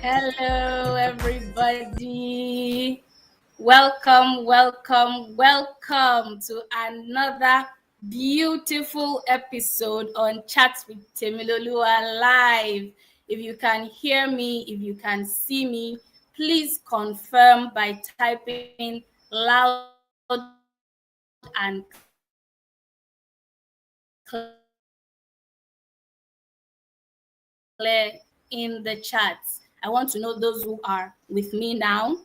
Hello, everybody. Welcome, welcome, welcome to another beautiful episode on Chats with Temiloluwa Live. If you can hear me, if you can see me, please confirm by typing loud and clear in the chats. I want to know those who are with me now.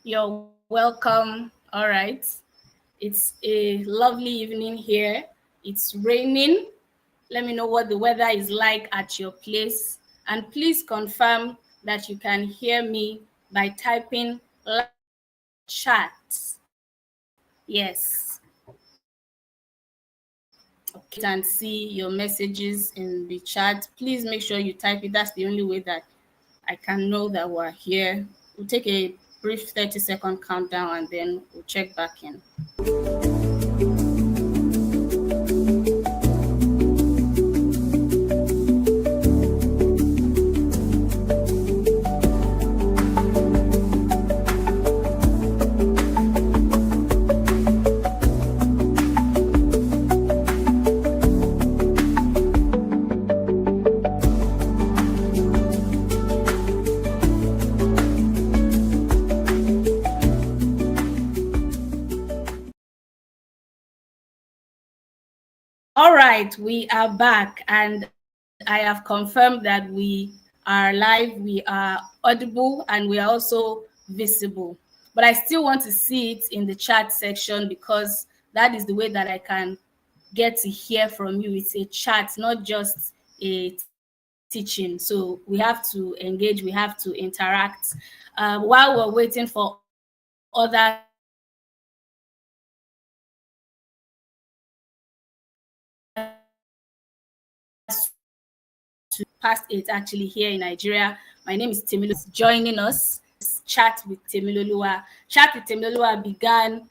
You're welcome. All right. It's a lovely evening here. It's raining. Let me know what the weather is like at your place. And please confirm that you can hear me by typing chat. Yes. Okay, and see your messages in the chat. Please make sure you type it. That's the only way that I can know that we're here. We'll take a brief 30-second countdown and then we'll check back in. All right, we are back, and I have confirmed that we are live, we are audible, and we are also visible. But I still want to see it in the chat section because that is the way that I can get to hear from you. It's a chat, not just a teaching. So we have to engage, we have to interact. While we're waiting for others to past 8 actually here in Nigeria. My name is Temiloluwa. Joining us, Chat with Temiloluwa. Chat with Temiloluwa began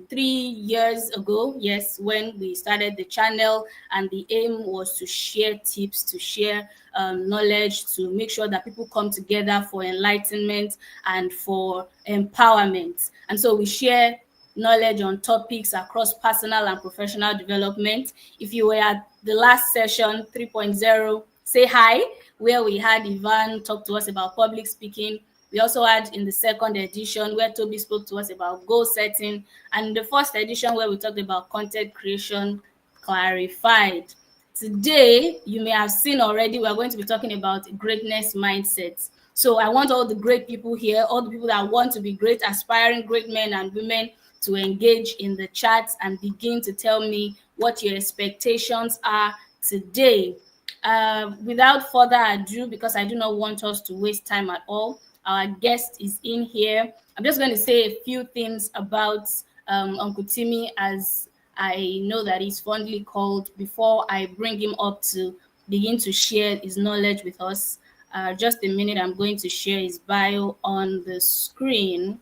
3 years ago, yes, when we started the channel, and the aim was to share tips, to share knowledge, to make sure that people come together for enlightenment and for empowerment. And so we share knowledge on topics across personal and professional development. If you were at the last session, 3.0, say hi, where we had Ivan talk to us about public speaking. We also had in the second edition where Toby spoke to us about goal setting, and the first edition where we talked about content creation clarified. Today, you may have seen already, we're going to be talking about greatness mindset. So I want all the great people here, all the people that want to be great, aspiring great men and women, to engage in the chat and begin to tell me what your expectations are today. Without further ado, because I do not want us to waste time at all, our guest is in here. I'm just going to say a few things about Uncle Timmy, as I know that he's fondly called, before I bring him up to begin to share his knowledge with us. Just a minute, I'm going to share his bio on the screen.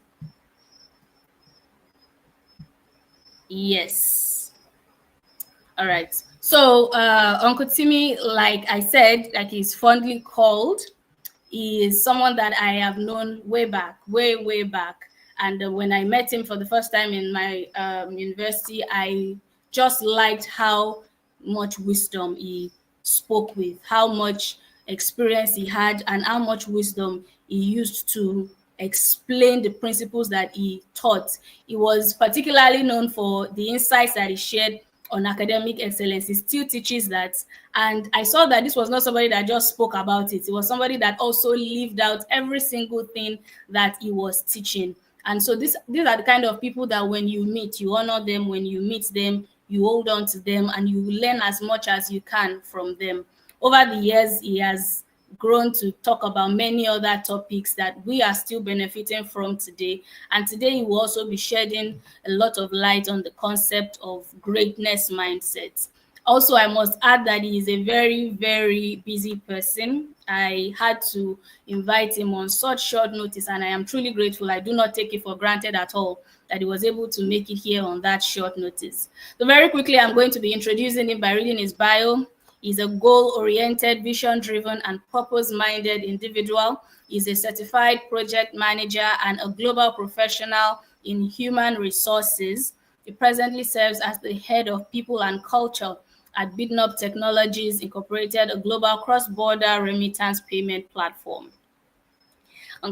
Yes. All right. So Uncle Timmy, like I said, like he's fondly called, he is someone that I have known way back, way back. And when I met him for the first time in my university, I just liked how much wisdom he spoke with, how much experience he had, and how much wisdom he used to explain the principles that he taught. He was particularly known for the insights that he shared on academic excellence. He still teaches that. And I saw that this was not somebody that just spoke about it. It was somebody that also lived out every single thing that he was teaching. And so these are the kind of people that when you meet, you honor them. When you meet them, you hold on to them, and you learn as much as you can from them. Over the years, he has grown to talk about many other topics that we are still benefiting from today. And today he will also be shedding a lot of light on the concept of greatness mindset. Also, I must add that he is a very, very busy person. I had to invite him on such short notice, and I am truly grateful. I do not take it for granted at all that he was able to make it here on that short notice. So, very quickly, I'm going to be introducing him by reading his bio. He's a goal-oriented, vision-driven, and purpose-minded individual. He's a certified project manager and a global professional in human resources. He presently serves as the head of people and culture at Bitnop Technologies Incorporated, a global cross-border remittance payment platform.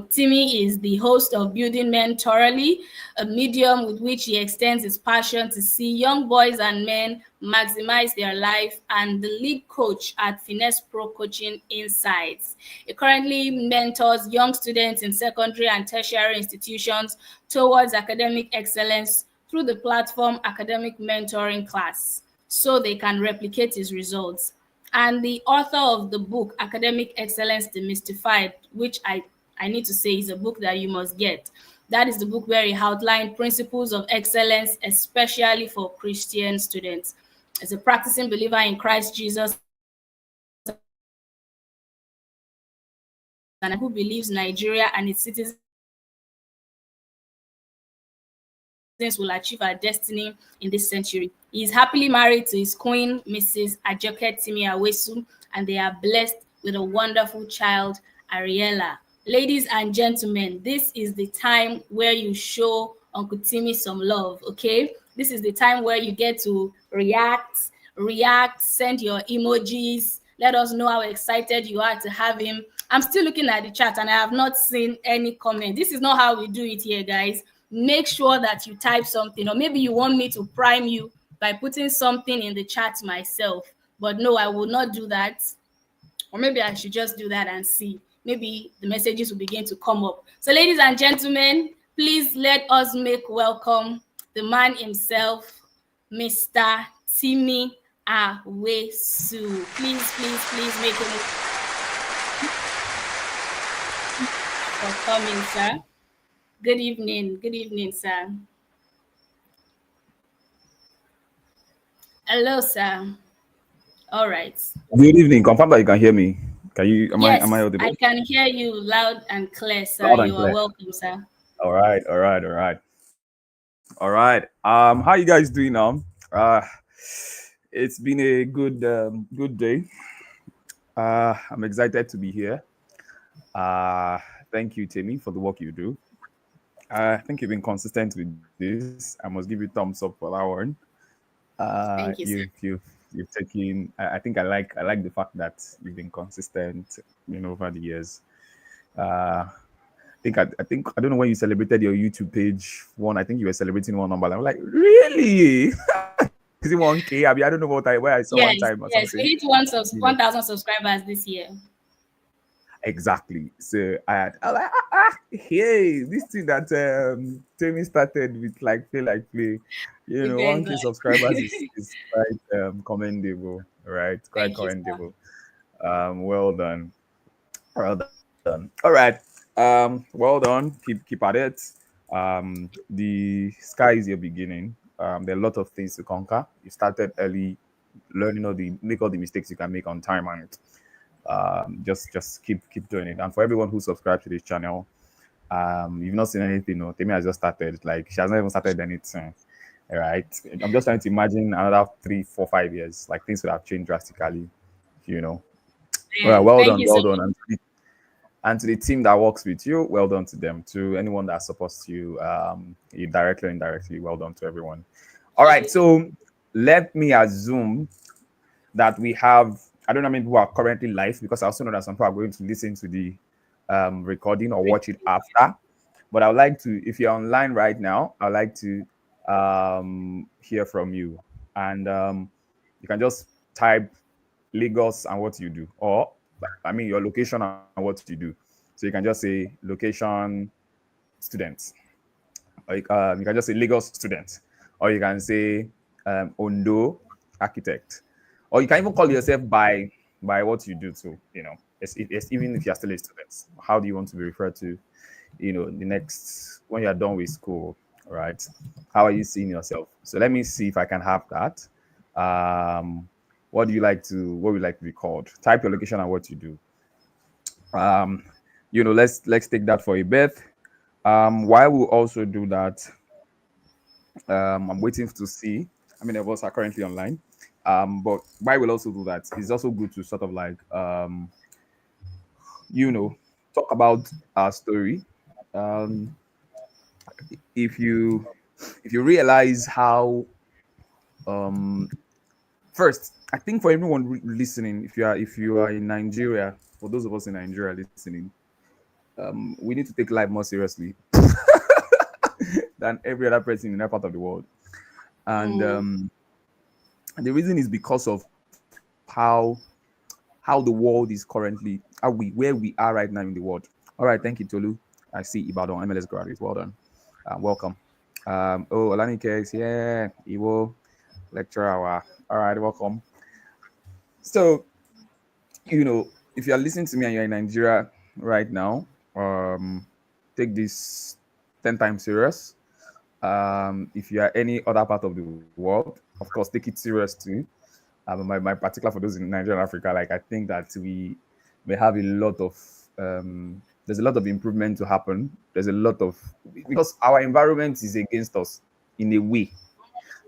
Timmy is the host of Building Men Thoroughly, a medium with which he extends his passion to see young boys and men maximize their life, and the lead coach at Finesse Pro Coaching Insights. He currently mentors young students in secondary and tertiary institutions towards academic excellence through the platform Academic Mentoring Class, so they can replicate his results. And the author of the book, Academic Excellence Demystified, which I need to say is a book that you must get. That is the book where he outlined principles of excellence, especially for Christian students. As a practicing believer in Christ Jesus and who believes Nigeria and its citizens will achieve our destiny in this century. He is happily married to his queen, Mrs. Ajoke Timi Awesu, and they are blessed with a wonderful child, Ariella. Ladies and gentlemen, this is the time where you show Uncle Timmy some love, okay? This is the time where you get to react, send your emojis, let us know how excited you are to have him. I'm still looking at the chat and I have not seen any comment. This is not how we do it here, guys. Make sure that you type something, or maybe you want me to prime you by putting something in the chat myself. But no, I will not do that. Or maybe I should just do that and see. Maybe the messages will begin to come up. So, ladies and gentlemen, please let us make welcome the man himself, Mr. Timmy Awesu. Please make him for coming, sir. Good evening, sir. Hello, sir. All right. Good evening. Confirm that you can hear me. Can you? Am I Yes, I audible? can hear you loud and clear, sir. Loud and You are clear. welcome, sir. All right. How you guys doing now? It's been a good day. I'm excited to be here. Uh, Thank you, Timmy, for the work you do. I think you've been consistent with this. I must give you thumbs up for that one. Thank you, sir. You've taken. I think I like the fact that you've been consistent, over the years. I think I don't know when you celebrated your YouTube page one. I think you were celebrating one number. I'm like, really? Is it 1K? I mean, I don't know where I saw one time or something. Yes. We hit You know, 1,000 subscribers this year. exactly. So I was like, hey, this thing that Tammy started with like play. We thank 1K God. subscribers is quite commendable, right? Quite Thank you, sir. commendable. Well done. Well done. All right. Well done. Keep at it. The sky is your beginning. There are a lot of things to conquer. You started early, learning make all the mistakes you can make on time, and just keep doing it. And for everyone who subscribes to this channel, you've not seen anything. No, Temi has just started. Like she has not even started anything. All right. I'm just trying to imagine another 3, 4, 5 years. Like things would have changed drastically. You know. All right. Man, Well thank done. you so Well done. much. And to the team that works with you, well done to them. To anyone that supports you, directly or indirectly, well done to everyone. All right, so let me assume that we have, I don't know how many people are currently live, because I also know that some people are going to listen to the recording or watch it after. But I would like to, if you're online right now, I'd like to hear from you. And you can just type Lagos and what you do, or I mean your location and what you do. So you can just say location students, or you can just say Lagos students, or you can say Ondo architect, or you can even call yourself by what you do too. It's even if you're still a student. How do you want to be referred to? The next when you're done with school, right? How are you seeing yourself? So let me see if I can have that. Um, what would you like to be called? Type your location and what you do. Um, let's take that for a bit. Why we'll also do that, I'm waiting to see how many of us are currently online. But why we'll also do that is also good to sort of like you know talk about our story. Um, if you if you realize how um first, I think for everyone listening, if you are in Nigeria, for those of us in Nigeria listening, we need to take life more seriously than every other person in that part of the world. And Mm. the reason is because of how the world is currently, where we are right now in the world. All right, thank you, Tolu. I see Ibadan MLS graduate. Well done. Welcome. Olanike is here. Iwo lecturer. All right, welcome. So, if you are listening to me and you're in Nigeria right now, um, take this 10 times serious. If you are any other part of the world, of course, take it serious too. My particular for those in Nigeria and Africa, like I think that we may have a lot of there's a lot of improvement to happen. There's a lot of because our environment is against us in a way.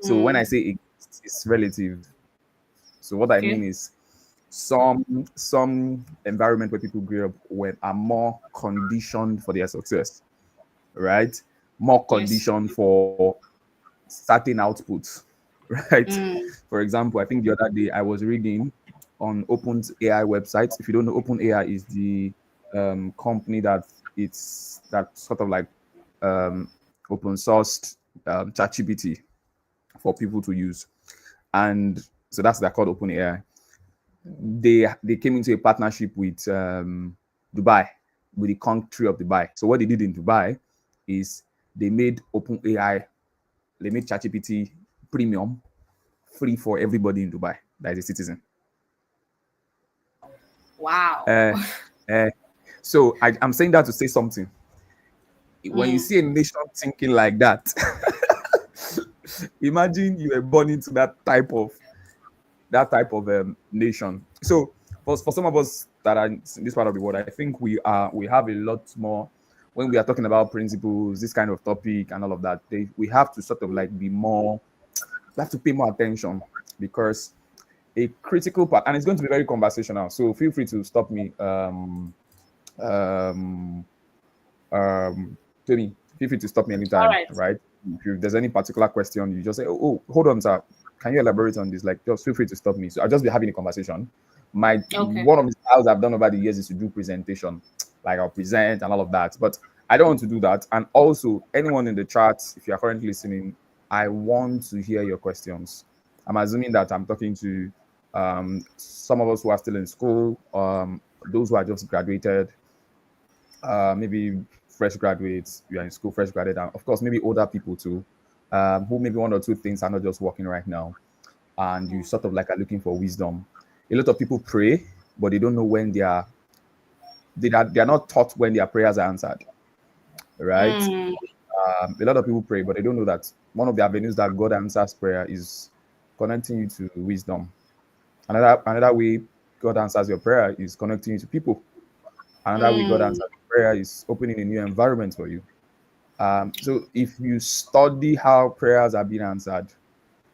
So when I Mm. say it's relative, so what I mean Okay. is some environment where people grew up are more conditioned for their success, right? More Yes. conditioned for certain outputs, right? Mm. For example, I think the other day I was reading on Open's AI website. If you don't know, Open AI is the company that sort of like um, open sourced ChatGPT for people to use, and so they're called Open AI. They came into a partnership with Dubai, with the country of Dubai. So what they did in Dubai is they made Open AI, they made ChatGPT premium free for everybody in Dubai that is a citizen. Wow. Uh, uh, so I'm saying that to say something. When you Mm. see a nation thinking like that, imagine you were born into that type of nation. So for some of us that are in this part of the world, I think we have a lot more when we are talking about principles, this kind of topic and all of that. We have to sort of like be more. We have to pay more attention because a critical part, and it's going to be very conversational. So feel free to stop me. Um, Tony, feel free to stop me All anytime, right. right? If there's any particular question, you just say, oh, hold on, sir. Can you elaborate on this? Like, just feel free to stop me. So I'll just be having a conversation. My Okay. one of the styles I've done over the years is to do presentation, like I'll present and all of that. But I don't want to do that. And also, anyone in the chat, if you are currently listening, I want to hear your questions. I'm assuming that I'm talking to some of us who are still in school, those who are just graduated, maybe fresh graduates, you are in school, fresh graduate, and of course, maybe older people too, who maybe one or two things are not just working right now, and you sort of like are looking for wisdom. A lot of people pray, but they don't know when they are not taught when their prayers are answered, right? Mm. A lot of people pray, but they don't know that one of the avenues that God answers prayer is connecting you to wisdom. Another way God answers your prayer is connecting you to people. Another way God Mm. answers prayer is opening a new environment for you. So if you study how prayers are being answered,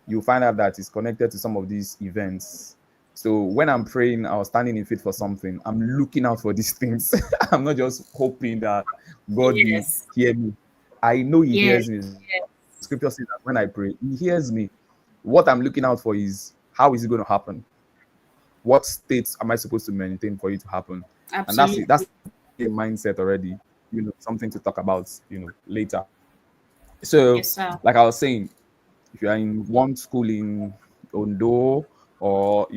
you'll find out that it's connected to some of these events. So when I'm praying or standing in faith for something, I'm looking out for these things. I'm not just hoping that God will Yes. hear me. I know He Yes. hears me. The scripture says that when I pray, He hears me. What I'm looking out for is how is it going to happen? What states am I supposed to maintain for it to happen? And that's it. That's Absolutely. a mindset already. Something to talk about. Later. So, Yes, sir. like I was saying, if you are in one school in Ondo or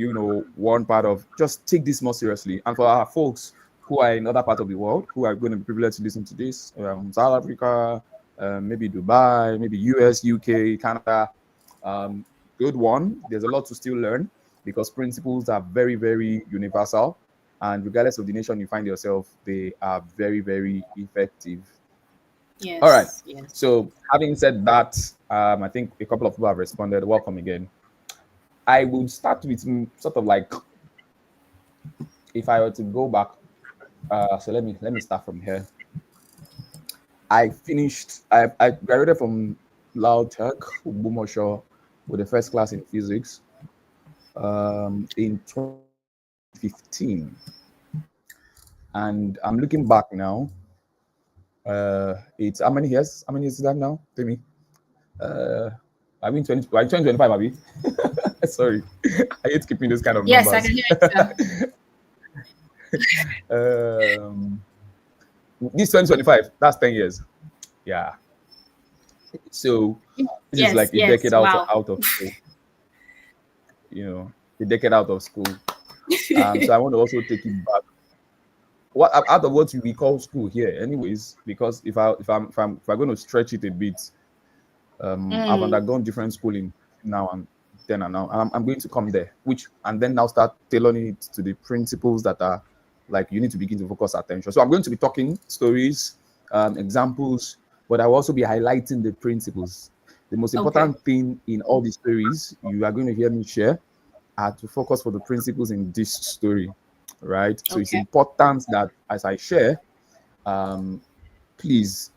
one part of, just take this more seriously. And for our folks who are in other part of the world who are going to be privileged to listen to this, South Africa, maybe Dubai, maybe US, UK, Canada, good one. There's a lot to still learn because principles are very, very universal. And regardless of the nation you find yourself, they are very, very effective. All right. Yes, yes. So, having said that, I think a couple of people have responded. Welcome again. I would start with sort of like if I were to go back. So let me start from here. I finished. I graduated from Lautech, Bumosho, with the first class in physics in 2015, and I'm looking back now. It's how many years? How many years is that now? Tell me. Uh, I mean 2025, Abby. Sorry, I hate keeping those kind of Yes, I numbers. can hear it, sir. um, this 2025, that's 10 years. Yeah. So this is Yes, like a yes. decade Wow. out of school, a decade out of school. So I want to also take it back. What out of what we call school here, anyways, because if I'm going to stretch it a bit, I've Mm, undergone different schooling now and then and now, and I'm going to come there, which and then now start tailoring it to the principles that are like you need to begin to focus attention. So I'm going to be talking stories, examples, but I will also be highlighting the principles. The most okay. important thing in all the stories you are going to hear me share are to focus for the principles in this story, right? So it's Okay. important that as I share, um, please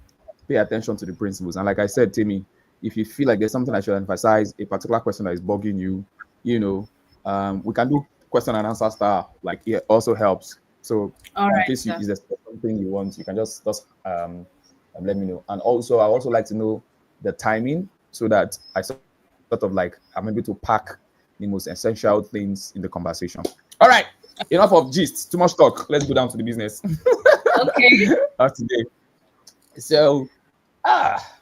pay attention to the principles. And like I said, Timmy, if you feel like there's something I should emphasize, a particular question that is bugging you, we can do question and answer style. Like it also helps. So All in right, case you sir. is there something you want, you can just let me know. And also, I also like to know the timing so that I sort of like I'm able to pack the most essential things in the conversation. All right, enough of gist, too much talk. Let's go down to the business Okay. today. So, ah,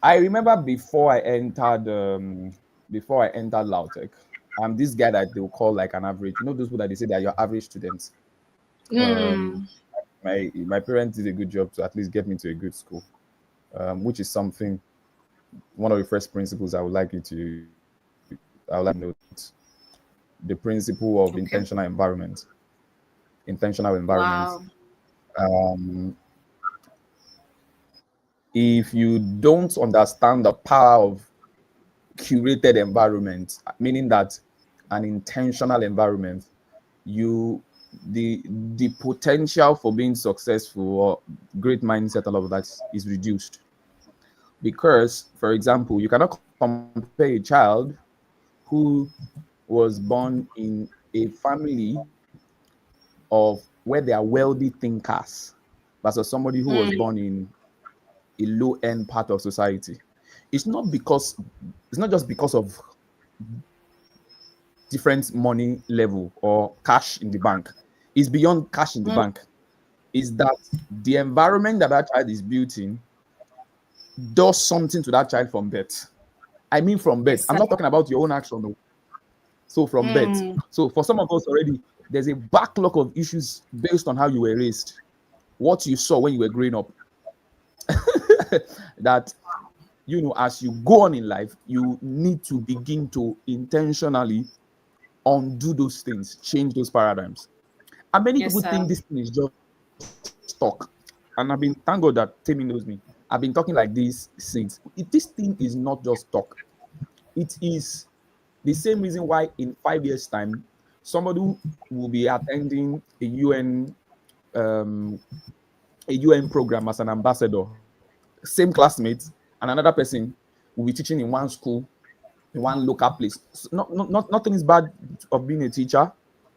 I remember before I entered Lautech, I'm this guy that they will call like an average. You know those people that they say they are your average students. Um, Mm, my parents did a good job to at least get me to a good school, which is something one of the first principles I would like you to note. The principle of okay. intentional environment. Wow. Um, if you don't understand the power of curated environment, meaning that an intentional environment, you the potential for being successful or great mindset, all of that is reduced. Because, for example, you cannot compare a child who was born in a family of where they are wealthy thinkers versus somebody who was Mm, born in a low-end part of society. It's not because it's not just because of different money level or cash in the bank. It's beyond cash in the mm, bank. Is that the environment that that child is built in does something to that child from birth. I mean, from birth. yes, I'm sir. not talking about your own action. No. So from birth. Mm, So for some of us already, there's a backlog of issues based on how you were raised, what you saw when you were growing up. That as you go on in life, you need to begin to intentionally undo those things, change those paradigms. And many yes, people sir. think this thing is just talk. And thank God that Tammy knows me. I've been talking like this since. This thing is not just talk. It is the same reason why in 5 years' time, somebody will be attending um, a UN program as an ambassador, same classmates, and another person will be teaching in one school in one local place. So nothing is bad of being a teacher.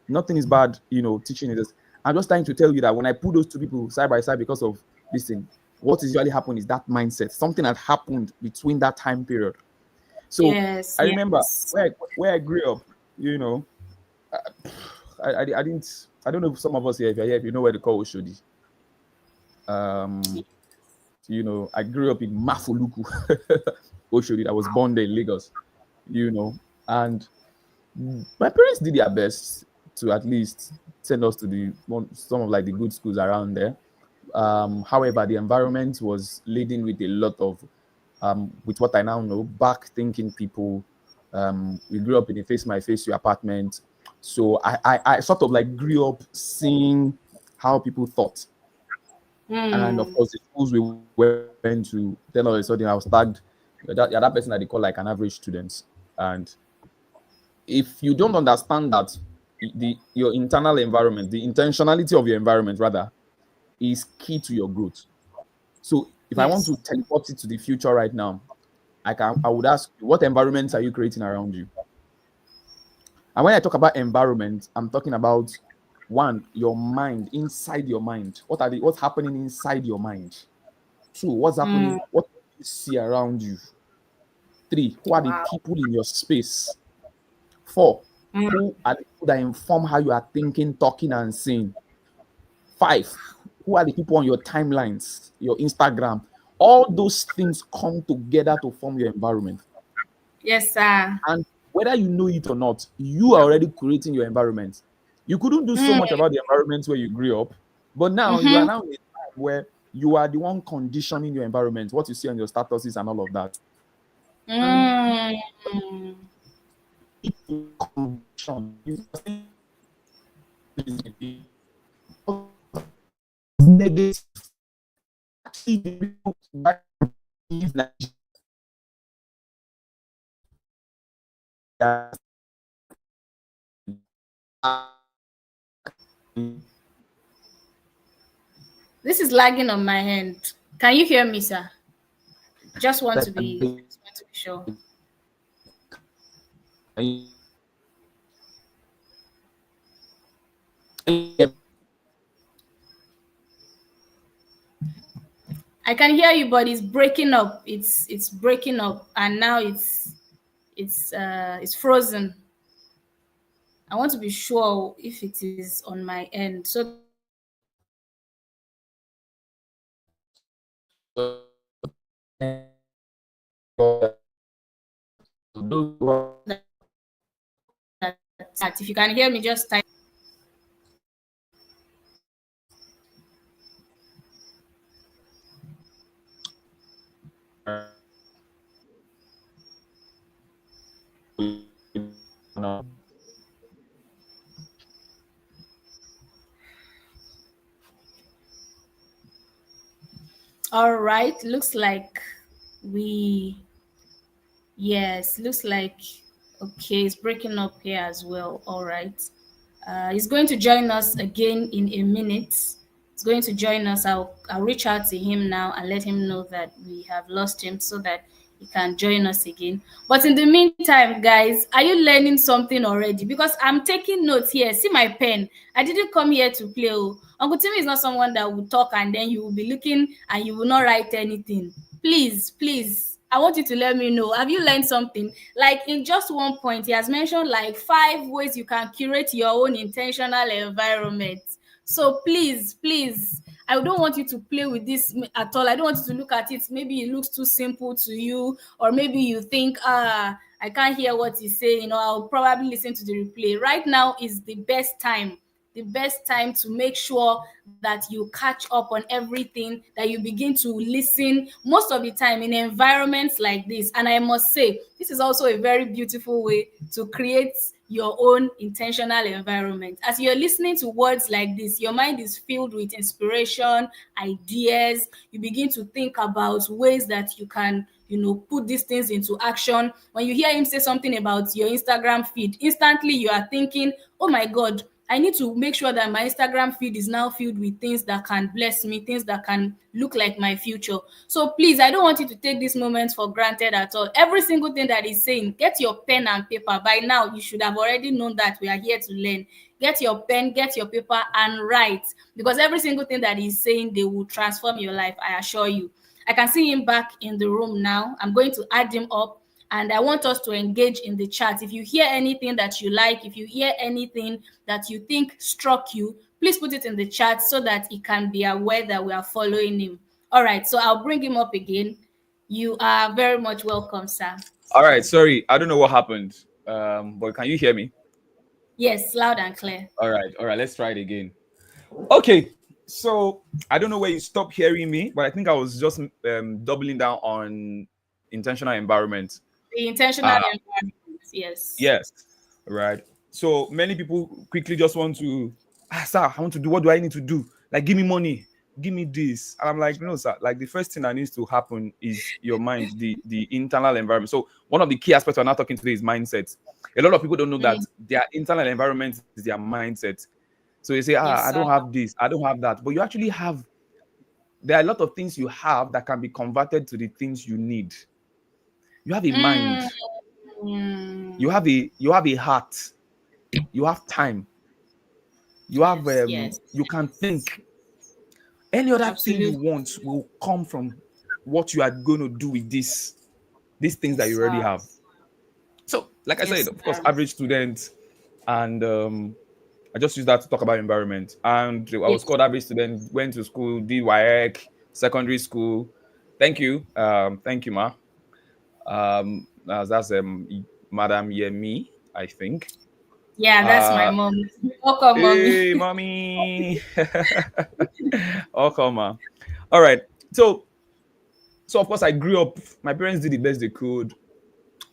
Nothing is bad, teaching it. I'm just trying to tell you that when I put those two people side by side because of this thing, what is usually happening is that mindset. Something had happened between that time period. So Yes, I remember yes. where I grew up, I didn't, I don't know if some of us here, if you're here, if you know where they call Oshodi. Um, I grew up in Mafuluku, Oshodi. I was born there in Lagos, and my parents did their best to at least send us to some of like the good schools around there. However, the environment was laden with a lot of with what I now know, back thinking people. We grew up in a face my face you apartment. So I sort of like grew up seeing how people thought. And of Mm. course, the schools we went to, then all of a sudden I was tagged. You're that person that they call like an average student. And if you don't understand that your internal environment, the intentionality of your environment rather, is key to your growth. So if I want Yes. to teleport it to the future right now, I would ask you, what environments are you creating around you? And when I talk about environment, I'm talking about one, your mind, inside your mind. What's happening inside your mind? Two, what's Mm. happening? What do you see around you? Three, who are the Wow. people in your space? Four, Mm. who are the people that inform how you are thinking, talking, and seeing? Five, who are the people on your timelines, your Instagram? All those things come together to form your environment. Yes, sir. And whether you know it or not, you are already creating your environment. You couldn't do so Mm. much about the environment where you grew up, but now you are Mm-hmm. now in a time where you are the one conditioning your environment, what you see on your statuses and all of that. And Mm. condition, if you're saying negative, actually the real back is Nigeria. This is lagging on my end. Can you hear me, sir? Just want to be sure. I can hear you, but it's breaking up. It's breaking up, and now it's frozen. I want to be sure if it is on my end, so that if you can hear me, just type. All right. Looks like we yes, looks like okay, it's breaking up here as well. All right. He's going to join us again in a minute. He's going to join us. I'll reach out to him now and let him know that we have lost him so that he can join us again. But in the meantime, guys, are you learning something already? Because I'm taking notes here. See my pen. I didn't come here to play. Oh. Uncle Timmy is not someone that will talk and then you will be looking and you will not write anything. Please, please. I want you to let me know. Have you learned something? Like in just one point, he has mentioned like 5 ways you can curate your own intentional environment. So please, please, I don't want you to play with this at all. I don't want you to look at it. Maybe it looks too simple to you, or maybe you think, I can't hear what he's saying, or I'll probably listen to the replay. Right now is the best time to make sure that you catch up on everything, that you begin to listen most of the time in environments like this. And I must say, this is also a very beautiful way to create your own intentional environment. As you're listening to words like this, your mind is filled with inspiration, ideas. You begin to think about ways that you can, put these things into action. When you hear him say something about your Instagram feed, instantly you are thinking, oh my God, I need to make sure that my Instagram feed is now filled with things that can bless me, things that can look like my future. So please, I don't want you to take this moment for granted at all. Every single thing that he's saying, get your pen and paper. By now, you should have already known that we are here to learn. Get your pen, get your paper, and write. Because every single thing that he's saying, they will transform your life, I assure you. I can see him back in the room now. I'm going to add him up and I want us to engage in the chat. If you hear anything that you like, if you hear anything that you think struck you, please put it in the chat so that he can be aware that we are following him. All right, so I'll bring him up again. You are very much welcome, sir. All right, sorry, I don't know what happened, but can you hear me? Yes, loud and clear. All right, let's try it again. Okay, so I don't know where you stopped hearing me, but I think I was just doubling down on intentional environment. The intentional Uh, environment. Yes. yes, right. So many people quickly just want to, sir, I want to do. What do I need to do? Like, give me money, give me this. And I'm like, no, sir. Like, the first thing that needs to happen is your mind, the internal environment. So one of the key aspects we're not talking today is mindset. A lot of people don't know that Mm. their internal environment is their mindset. So you say, I Yes, don't sir. have this, I don't have that, but you actually have. There are a lot of things you have that can be converted to the things you need. You have a Mm. mind, you have a heart, you have time, you have Yes, yes. you can think. Any other thing you Absolutely. want will come from what you are going to do with these things that Yes, you already sir. have. So, like I said, Yes, of course, sir. average student, and I just use that to talk about environment. And I was Yes. called average student, went to school, did WAEC, secondary school. Thank you, ma. That's Madam Yemi, I think. Yeah, that's my Uh, mom. Welcome, mommy. hey, mommy. Okay, ma. All right. So, of course, I grew up. My parents did the best they could,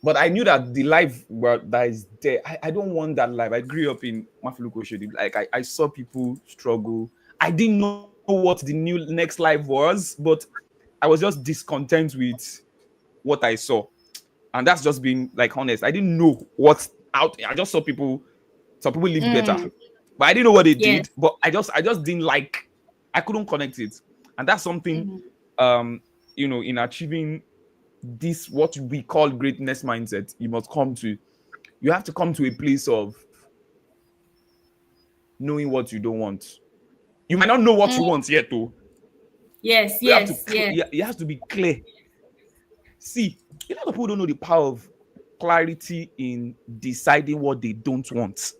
but I knew that the life that is there, I don't want that life. I grew up in Mafuluko Shodi. Like, I saw people struggle. I didn't know what the new next life was, but I was just discontent with what I saw. And that's just being like honest. I didn't know what's out. I just saw people, some people lived better. Mm. But I didn't know what they Yes. did. But I just didn't like, I couldn't connect it. And that's something Mhm. um, in achieving this what we call greatness mindset, you have to come to a place of knowing what you don't want. You might not know what you Mm. want yet, though. Yes, You have to yes, yes. it has to be clear. See, a lot of people don't know the power of clarity in deciding what they don't want.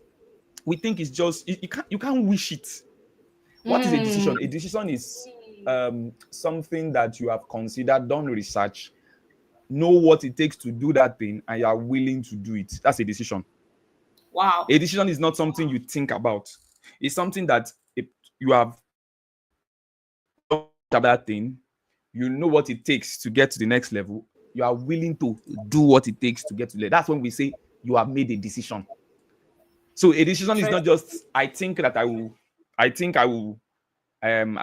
We think it's just you can't wish it. What is a Mm. decision? A decision is something that you have considered, done research, know what it takes to do that thing, and you are willing to do it. That's a decision. Wow. A decision is not something you think about. It's something that you have done about that thing. You know what it takes to get to the next level. You are willing to do what it takes to get to there. That's when we say you have made a decision. So a decision is True. not just I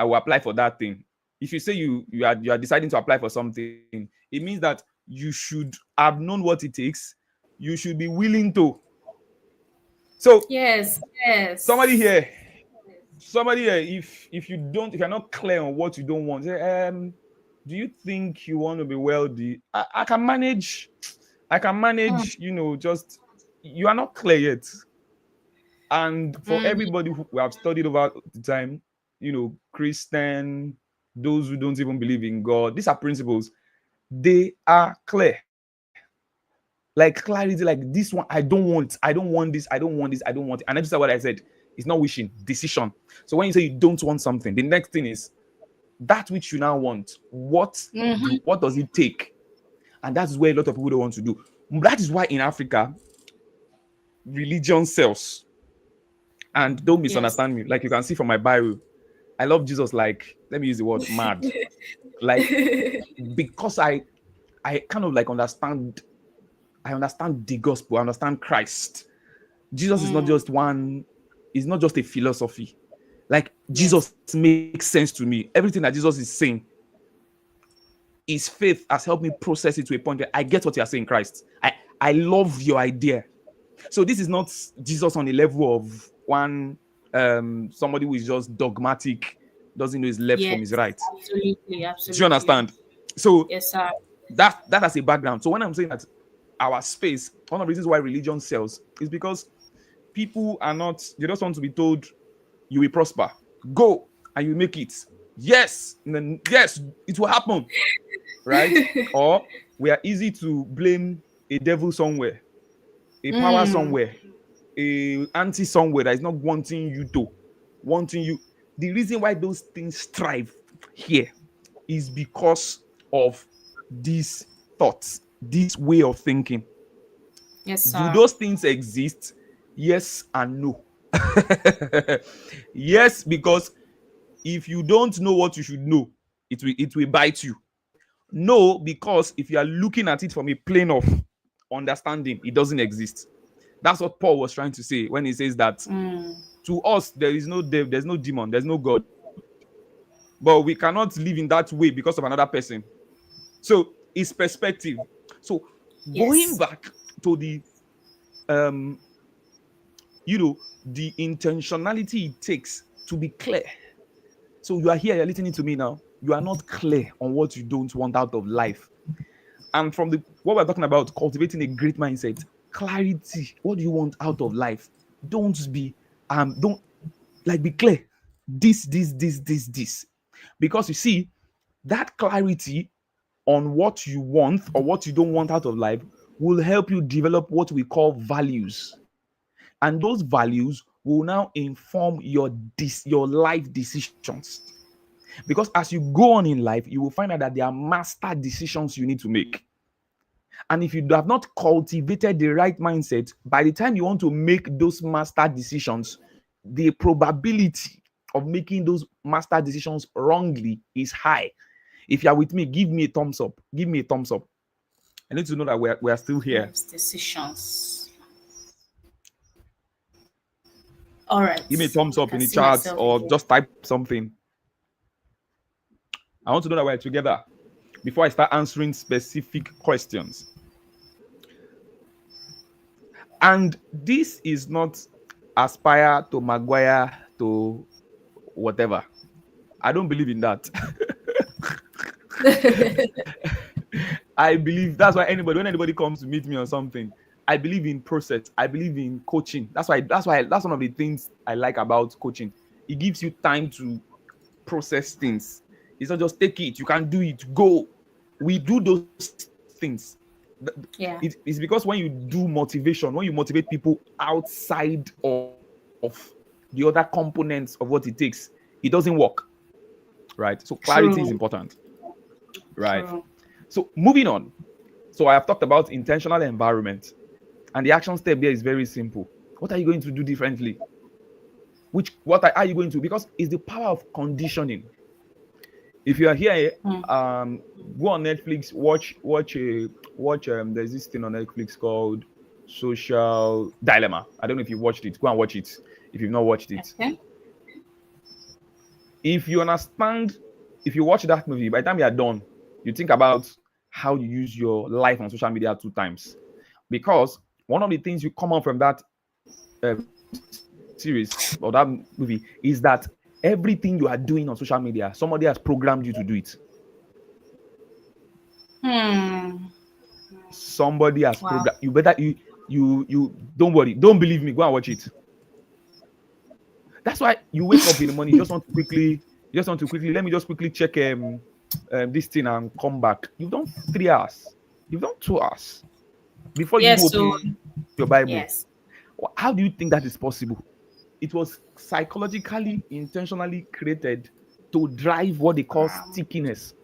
will apply for that thing. If you say you are deciding to apply for something, it means that you should have known what it takes. You should be willing to. So Yes, somebody yes. here, somebody here, if you're not clear on what you don't want, say, do you think you want to be wealthy? I can manage. I can Mm. manage. Just you are not clear yet. And for Mm. everybody who we have studied over the time, Christian, those who don't even believe in God, these are principles. They are clear. Like clarity, like this one, I don't want. I don't want this. I don't want this. I don't want it. And that's what I said. It's not wishing, decision. So when you say you don't want something, the next thing is that which you now want. Mm-hmm. What does it take? And that's where a lot of people don't want to do. That is why in Africa, religion sells. And don't Yes. misunderstand me. Like you can see from my bio, I love Jesus. Like, let me use the word mad. Like, because I kind of like understand. I understand the gospel. I understand Christ. Jesus is not Mm. just one. It's not just a philosophy. Like Yes. Jesus makes sense to me. Everything that Jesus is saying, his faith has helped me process it to a point where I get what you're saying, Christ. I love your idea. So this is not Jesus on the level of one somebody who is just dogmatic, doesn't know his left from his Yes. right. Absolutely. Do you Absolutely. understand? So Yes, sir. that has a background. So when I'm saying that our space, one of the reasons why religion sells is because people are not, they just want to be told you will prosper. Go and you make it. Yes, and then yes, it will happen, right? Or we are easy to blame a devil somewhere, a power Mm. somewhere, a anti somewhere that is not wanting you. The reason why those things strive here is because of these thoughts, this way of thinking. Yes, Do sir. those things exist? Yes and no. Yes, because if you don't know what you should know, it will bite you. No, because if you are looking at it from a plane of understanding, it doesn't exist. That's what Paul was trying to say when he says that to us there is no devil, there's no demon, there's no God. But we cannot live in that way because of another person. So it's perspective. So going Yes. back to the um the intentionality it takes to be clear. So you are here, you're listening to me now. You are not clear on what you don't want out of life. And from the what we're talking about, cultivating a great mindset, clarity. What do you want out of life? Don't like be clear. This. Because you see, that clarity on what you want or what you don't want out of life will help you develop what we call values. And those values will now inform your life decisions. Because as you go on in life, you will find out that there are master decisions you need to make. And if you have not cultivated the right mindset, by the time you want to make those master decisions, the probability of making those master decisions wrongly is high. If you are with me, give me a thumbs up. Give me a thumbs up. I need to know that we are still here. Life's decisions. All Give me a right. thumbs I up can in the see chat myself or again. just type something. I want to know that we're together before I start answering specific questions. And this is not aspire to Maguire to whatever. I don't believe in that. I believe that's why when anybody comes to meet me or something, I believe in process. I believe in coaching. That's one of the things I like about coaching. It gives you time to process things. It's not just take it, you can do it, go. We do those things. Yeah. It's because when you do motivation, when you motivate people outside of the other components of what it takes, it doesn't work. Right? So clarity is True. important. Right? True. So moving on. So I have talked about intentional environment. And the action step there is very simple. What are you going to do differently? Are you going to? Because it's the power of conditioning. If you are here, go on Netflix, watch. There's this thing on Netflix called Social Dilemma. I don't know if you watched it. Go and watch it if you've not watched it. Okay. If you understand, if you watch that movie, by the time you are done, you think about how you use your life on social media 2 times. Because one of the things you come out from that series or that movie is that everything you are doing on social media, somebody has programmed you to do it. Hmm. Somebody has Wow. programmed you. Better you don't worry, don't believe me, go and watch it. That's why you wake up in the morning, you just want to quickly let me just quickly check this thing and come back. You've done 3 hours, you've done 2 hours before you even Yes. So open your Bible. yes. How do you think that is possible? It was psychologically, intentionally created to drive what they call stickiness.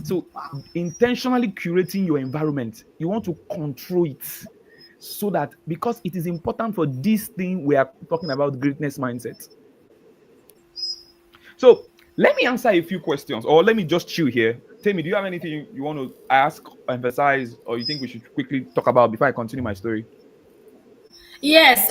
So, intentionally curating your environment, you want to control it so that because it is important for this thing we are talking about greatness mindset. So, let me answer a few questions or let me just chill here. Tell me, do you have anything you want to ask, emphasize, or you think we should quickly talk about before I continue my story? Yes,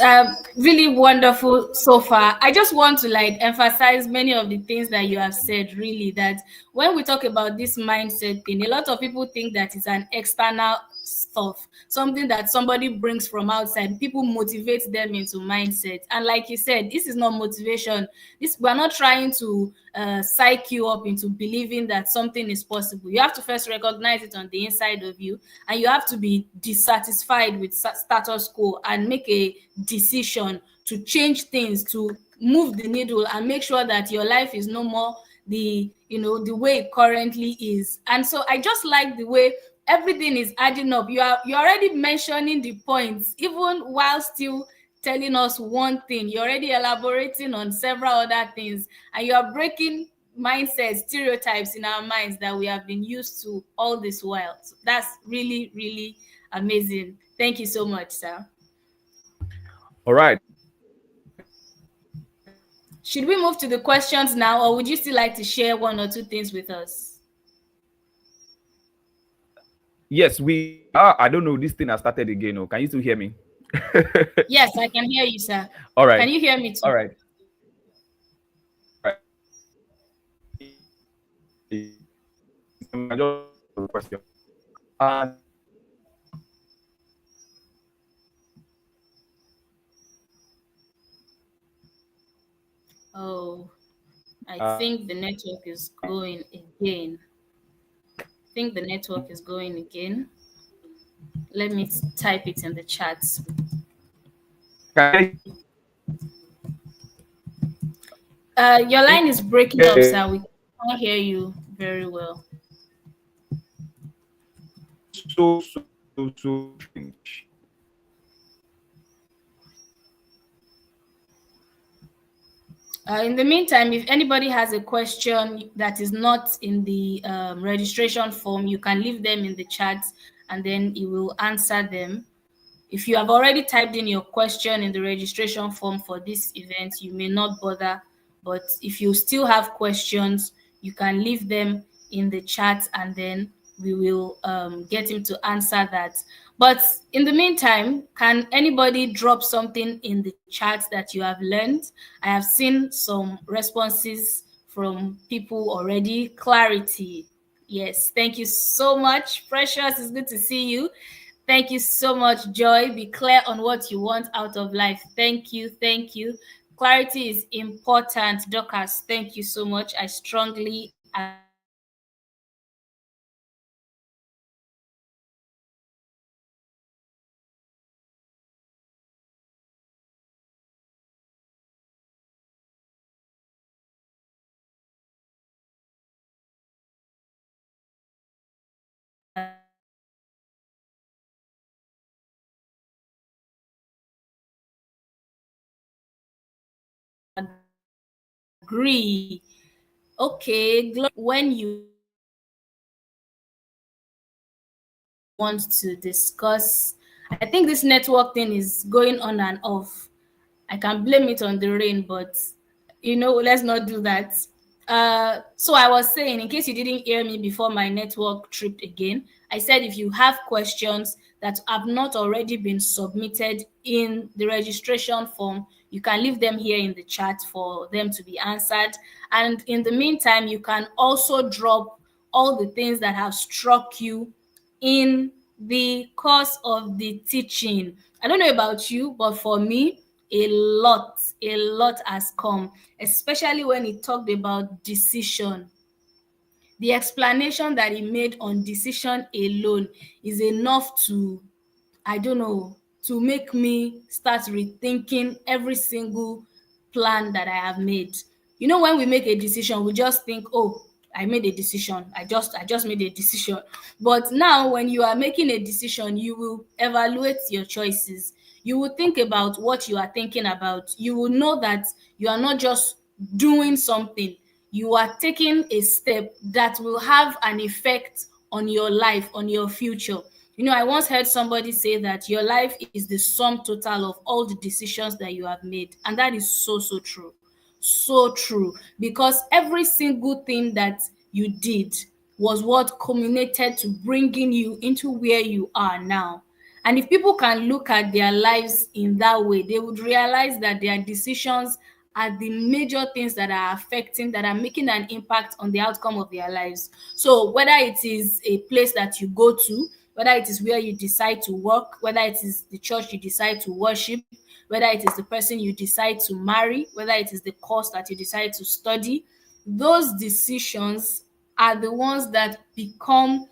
really wonderful so far. I just want to like emphasize many of the things that you have said. Really, that when we talk about this mindset thing, a lot of people think that it's an external stuff, something that somebody brings from outside. People motivate them into mindset, and like you said, this is not motivation. This we're not trying to psych you up into believing that something is possible. You have to first recognize it on the inside of you, and you have to be dissatisfied with status quo and make a decision to change things, to move the needle and make sure that your life is no more the way it currently is. And so I just like the way everything is adding up. You're already mentioning the points even while still telling us one thing. You're already elaborating on several other things, and you're breaking mindsets, stereotypes in our minds that we have been used to all this while. So that's really, really amazing. Thank you so much, sir. All right. Should we move to the questions now, or would you still like to share one or two things with us? Yes, we are. I don't know. This thing has started again. Oh, can you still hear me? Yes, I can hear you, sir. All Can right. you hear me too? All right. All right. I just have a question. Oh, I Uh, think the network is going again. I think the network is going again. Let me type it in the chat. can Your line is breaking up, I sir. We can't hear you very well. so strange. In the meantime, if anybody has a question that is not in the registration form, you can leave them in the chat and then he will answer them. If you have already typed in your question in the registration form for this event, you may not bother. But if you still have questions, you can leave them in the chat and then we will get him to answer that. But in the meantime, can anybody drop something in the chat that you have learned? I have seen some responses from people already. Clarity. Yes, thank you so much. Precious, it's good to see you. Thank you so much, Joy. Be clear on what you want out of life. Thank you. Thank you. Clarity is important, Dorcas. Thank you so much. I strongly agree. Okay, when you want to discuss, I think this network thing is going on and off. I can blame it on the rain, but let's not do that. So I was saying, in case you didn't hear me before my network tripped again, I said if you have questions that have not already been submitted in the registration form, you can leave them here in the chat for them to be answered. And in the meantime, you can also drop all the things that have struck you in the course of the teaching. I don't know about you, but for me, a lot has come, especially when he talked about decision. The explanation that he made on decision alone is enough to, I don't know, to make me start rethinking every single plan that I have made. When we make a decision, we just think, oh, I made a decision. I just made a decision. But now when you are making a decision, you will evaluate your choices. You will think about what you are thinking about. You will know that you are not just doing something. You are taking a step that will have an effect on your life, on your future. I once heard somebody say that your life is the sum total of all the decisions that you have made. And that is so, so true. So true. Because every single thing that you did was what culminated to bringing you into where you are now. And if people can look at their lives in that way, they would realize that their decisions are the major things that are affecting, that are making an impact on the outcome of their lives. So whether it is a place that you go to, whether it is where you decide to work, whether it is the church you decide to worship, whether it is the person you decide to marry, whether it is the course that you decide to study, those decisions are the ones that become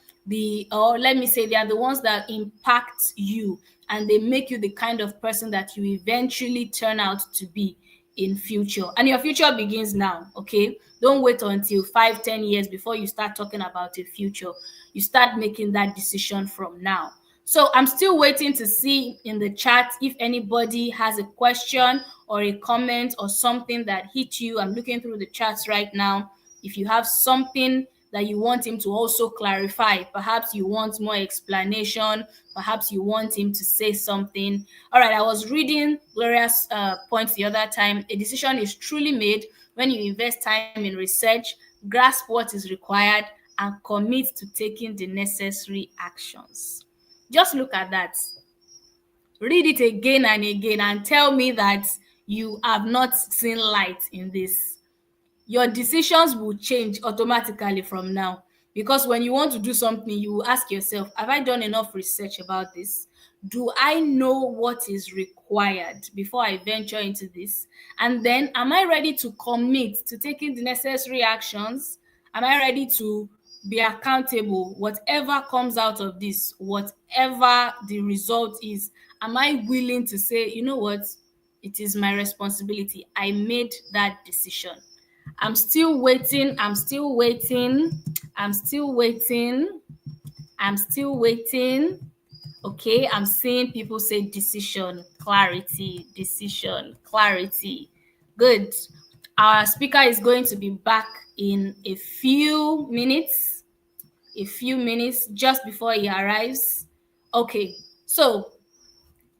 or let me say, they are the ones that impact you and they make you the kind of person that you eventually turn out to be in future. And your future begins now. Okay, don't wait until 5-10 years before you start talking about a future. You start making that decision from now. So I'm still waiting to see in the chat if anybody has a question or a comment or something that hit you. I'm looking through the chats right now. If you have something that you want him to also clarify, perhaps you want more explanation, perhaps you want him to say something. All right, I was reading Gloria's points the other time. A decision is truly made when you invest time in research, grasp what is required, and commit to taking the necessary actions. Just look at that. Read it again and again and tell me that you have not seen light in this. Your decisions will change automatically from now, because when you want to do something, you will ask yourself, have I done enough research about this? Do I know what is required before I venture into this? And then, am I ready to commit to taking the necessary actions? Am I ready to be accountable? Whatever comes out of this, whatever the result is, am I willing to say, you know what, it is my responsibility, I made that decision? I'm still waiting. I'm still waiting. I'm still waiting. I'm still waiting. Okay, I'm seeing people say decision, clarity, decision, clarity. Good. Our speaker is going to be back in a few minutes. A few minutes just before he arrives. Okay, so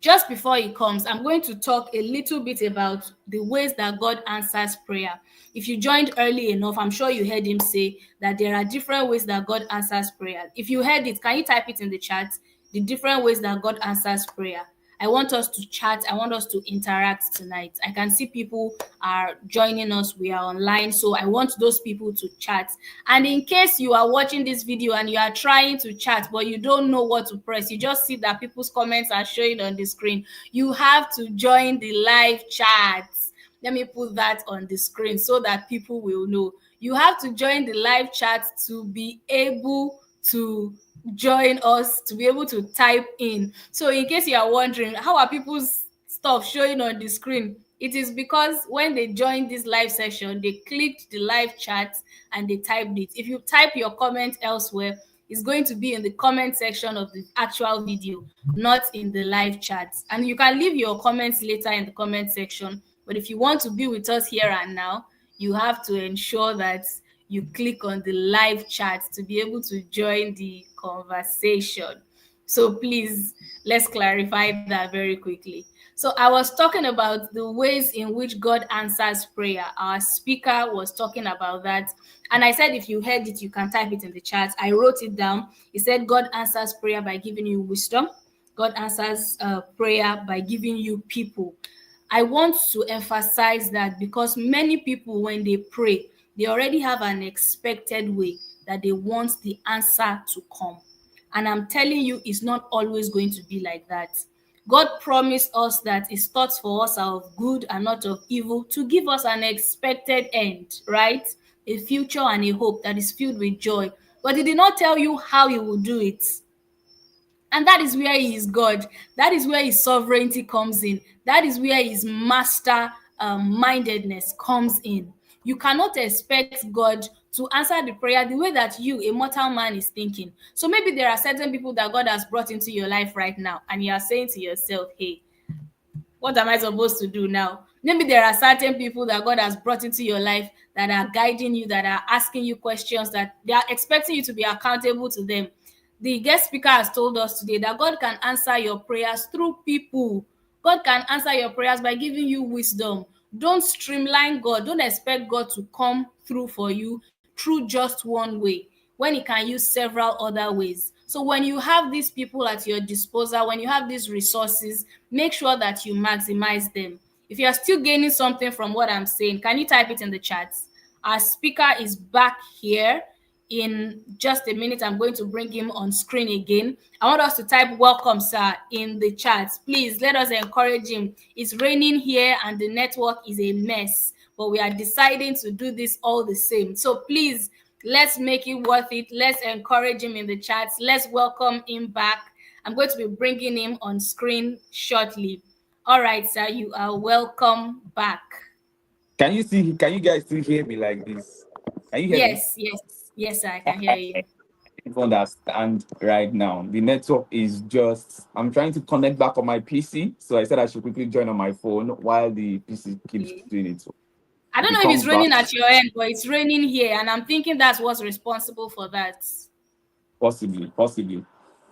just before he comes, I'm going to talk a little bit about the ways that God answers prayer. If you joined early enough, I'm sure you heard him say that there are different ways that God answers prayer. If you heard it, can you type it in the chat? The different ways that God answers prayer. I want us to chat. I want us to interact tonight. I can see people are joining us. We are online. So I want those people to chat. And in case you are watching this video and you are trying to chat, but you don't know what to press, you just see that people's comments are showing on the screen, you have to join the live chat. Let me put that on the screen so that people will know. You have to join the live chat to be able to join us, to be able to type in. So in case you are wondering, how are people's stuff showing on the screen? It is because when they joined this live session, they clicked the live chat and they typed it. If you type your comment elsewhere, it's going to be in the comment section of the actual video, not in the live chat. And you can leave your comments later in the comment section. But if you want to be with us here and now, you have to ensure that you click on the live chat to be able to join the conversation. So please, let's clarify that very quickly. So I was talking about the ways in which God answers prayer. Our speaker was talking about that. And I said, if you heard it, you can type it in the chat. I wrote it down. He said, God answers prayer by giving you wisdom. God answers prayer by giving you people. I want to emphasize that because many people, when they pray, they already have an expected way that they want the answer to come. And I'm telling you, it's not always going to be like that. God promised us that his thoughts for us are of good and not of evil, to give us an expected end, right? A future and a hope that is filled with joy. But he did not tell you how he will do it. And that is where he is God. That is where his sovereignty comes in. That is where his master mindedness comes in. You cannot expect God to answer the prayer the way that you, a mortal man, is thinking. So maybe there are certain people that God has brought into your life right now, and you are saying to yourself, hey, what am I supposed to do now? Maybe there are certain people that God has brought into your life that are guiding you, that are asking you questions, that they are expecting you to be accountable to them. The guest speaker has told us today that God can answer your prayers through people. God can answer your prayers by giving you wisdom. Don't streamline God. Don't expect God to come through for you through just one way when he can use several other ways. So when you have these people at your disposal, when you have these resources, make sure that you maximize them. If you are still gaining something from what I'm saying, can you type it in the chat? Our speaker is back here. In just a minute, I'm going to bring him on screen again. I want us to type welcome, sir, in the chat. Please let us encourage him. It's raining here and the network is a mess, but we are deciding to do this all the same. So please, let's make it worth it. Let's encourage him in the chat. Let's welcome him back. I'm going to be bringing him on screen shortly. All right, sir, you are welcome back. Can you see? Can you guys still hear me like this? Can you hear me? Yes, sir, I can hear you. I don't understand right now. The network is just. I'm trying to connect back on my PC, so I said I should quickly join on my phone while the PC keeps Okay. doing it. So I if don't it know if it's comes back, raining at your end, but it's raining here, and I'm thinking that's what's responsible for that. possibly,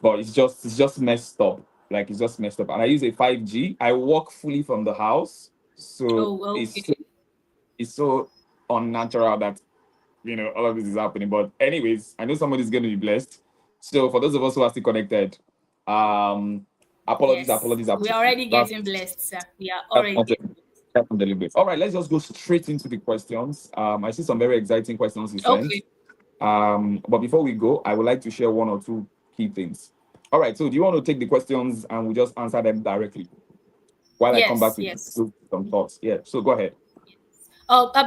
but it's just messed up. Like it's just messed up. And I use a 5G. I work fully from the house, so Oh, it's okay. so, it's so unnatural that all of this is happening. But anyways, I know somebody's going to be blessed. So for those of us who are still connected, um, apologies, Yes, apologies, we apologies. are already That's getting blessed, sir. We are that's already not getting blessed. that's not deliberate. All right, let's just go straight into the questions. I see some very exciting questions you Okay. sent. But before we go, I would like to share one or two key things. All right, so do you want to take the questions and we just answer them directly while I come Yes, back with yes. some thoughts? Yeah, so go ahead.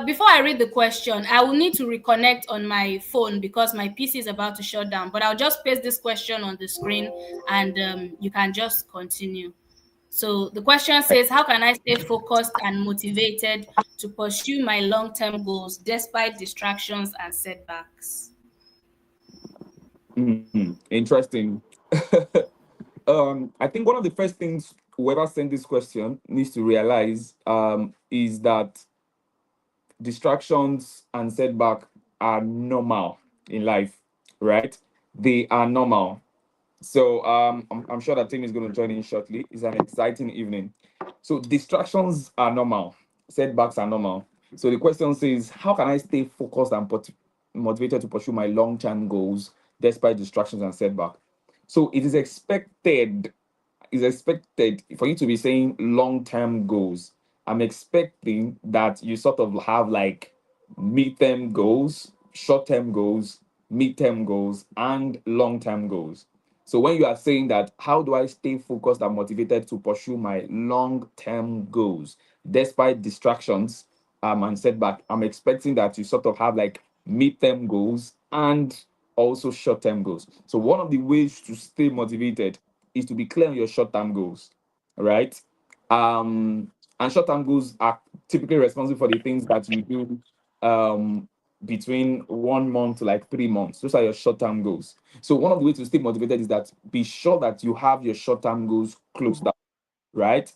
Before I read the question, I will need to reconnect on my phone because my PC is about to shut down. But I'll just paste this question on the screen and you can just continue. So the question says, how can I stay focused and motivated to pursue my long term goals despite distractions and setbacks? Interesting. I think one of the first things whoever sent this question needs to realize is that distractions and setback are normal in life, right? They are normal. So I'm sure that Tim is going to join in shortly. It's an exciting evening. So distractions are normal, setbacks are normal. So the question says, how can I stay focused and motivated to pursue my long-term goals despite distractions and setback? So it is expected for you to be saying long-term goals. I'm expecting that you sort of have like mid-term goals, short-term goals, mid-term goals, and long-term goals. So when you are saying that, how do I stay focused and motivated to pursue my long-term goals despite distractions and setback? I'm expecting that you sort of have like mid-term goals and also short-term goals. So one of the ways to stay motivated is to be clear on your short-term goals, right? And short-term goals are typically responsible for the things that you do between 1 month to like 3 months. Those are your short-term goals. So one of the ways to stay motivated is that be sure that you have your short-term goals closed out, right?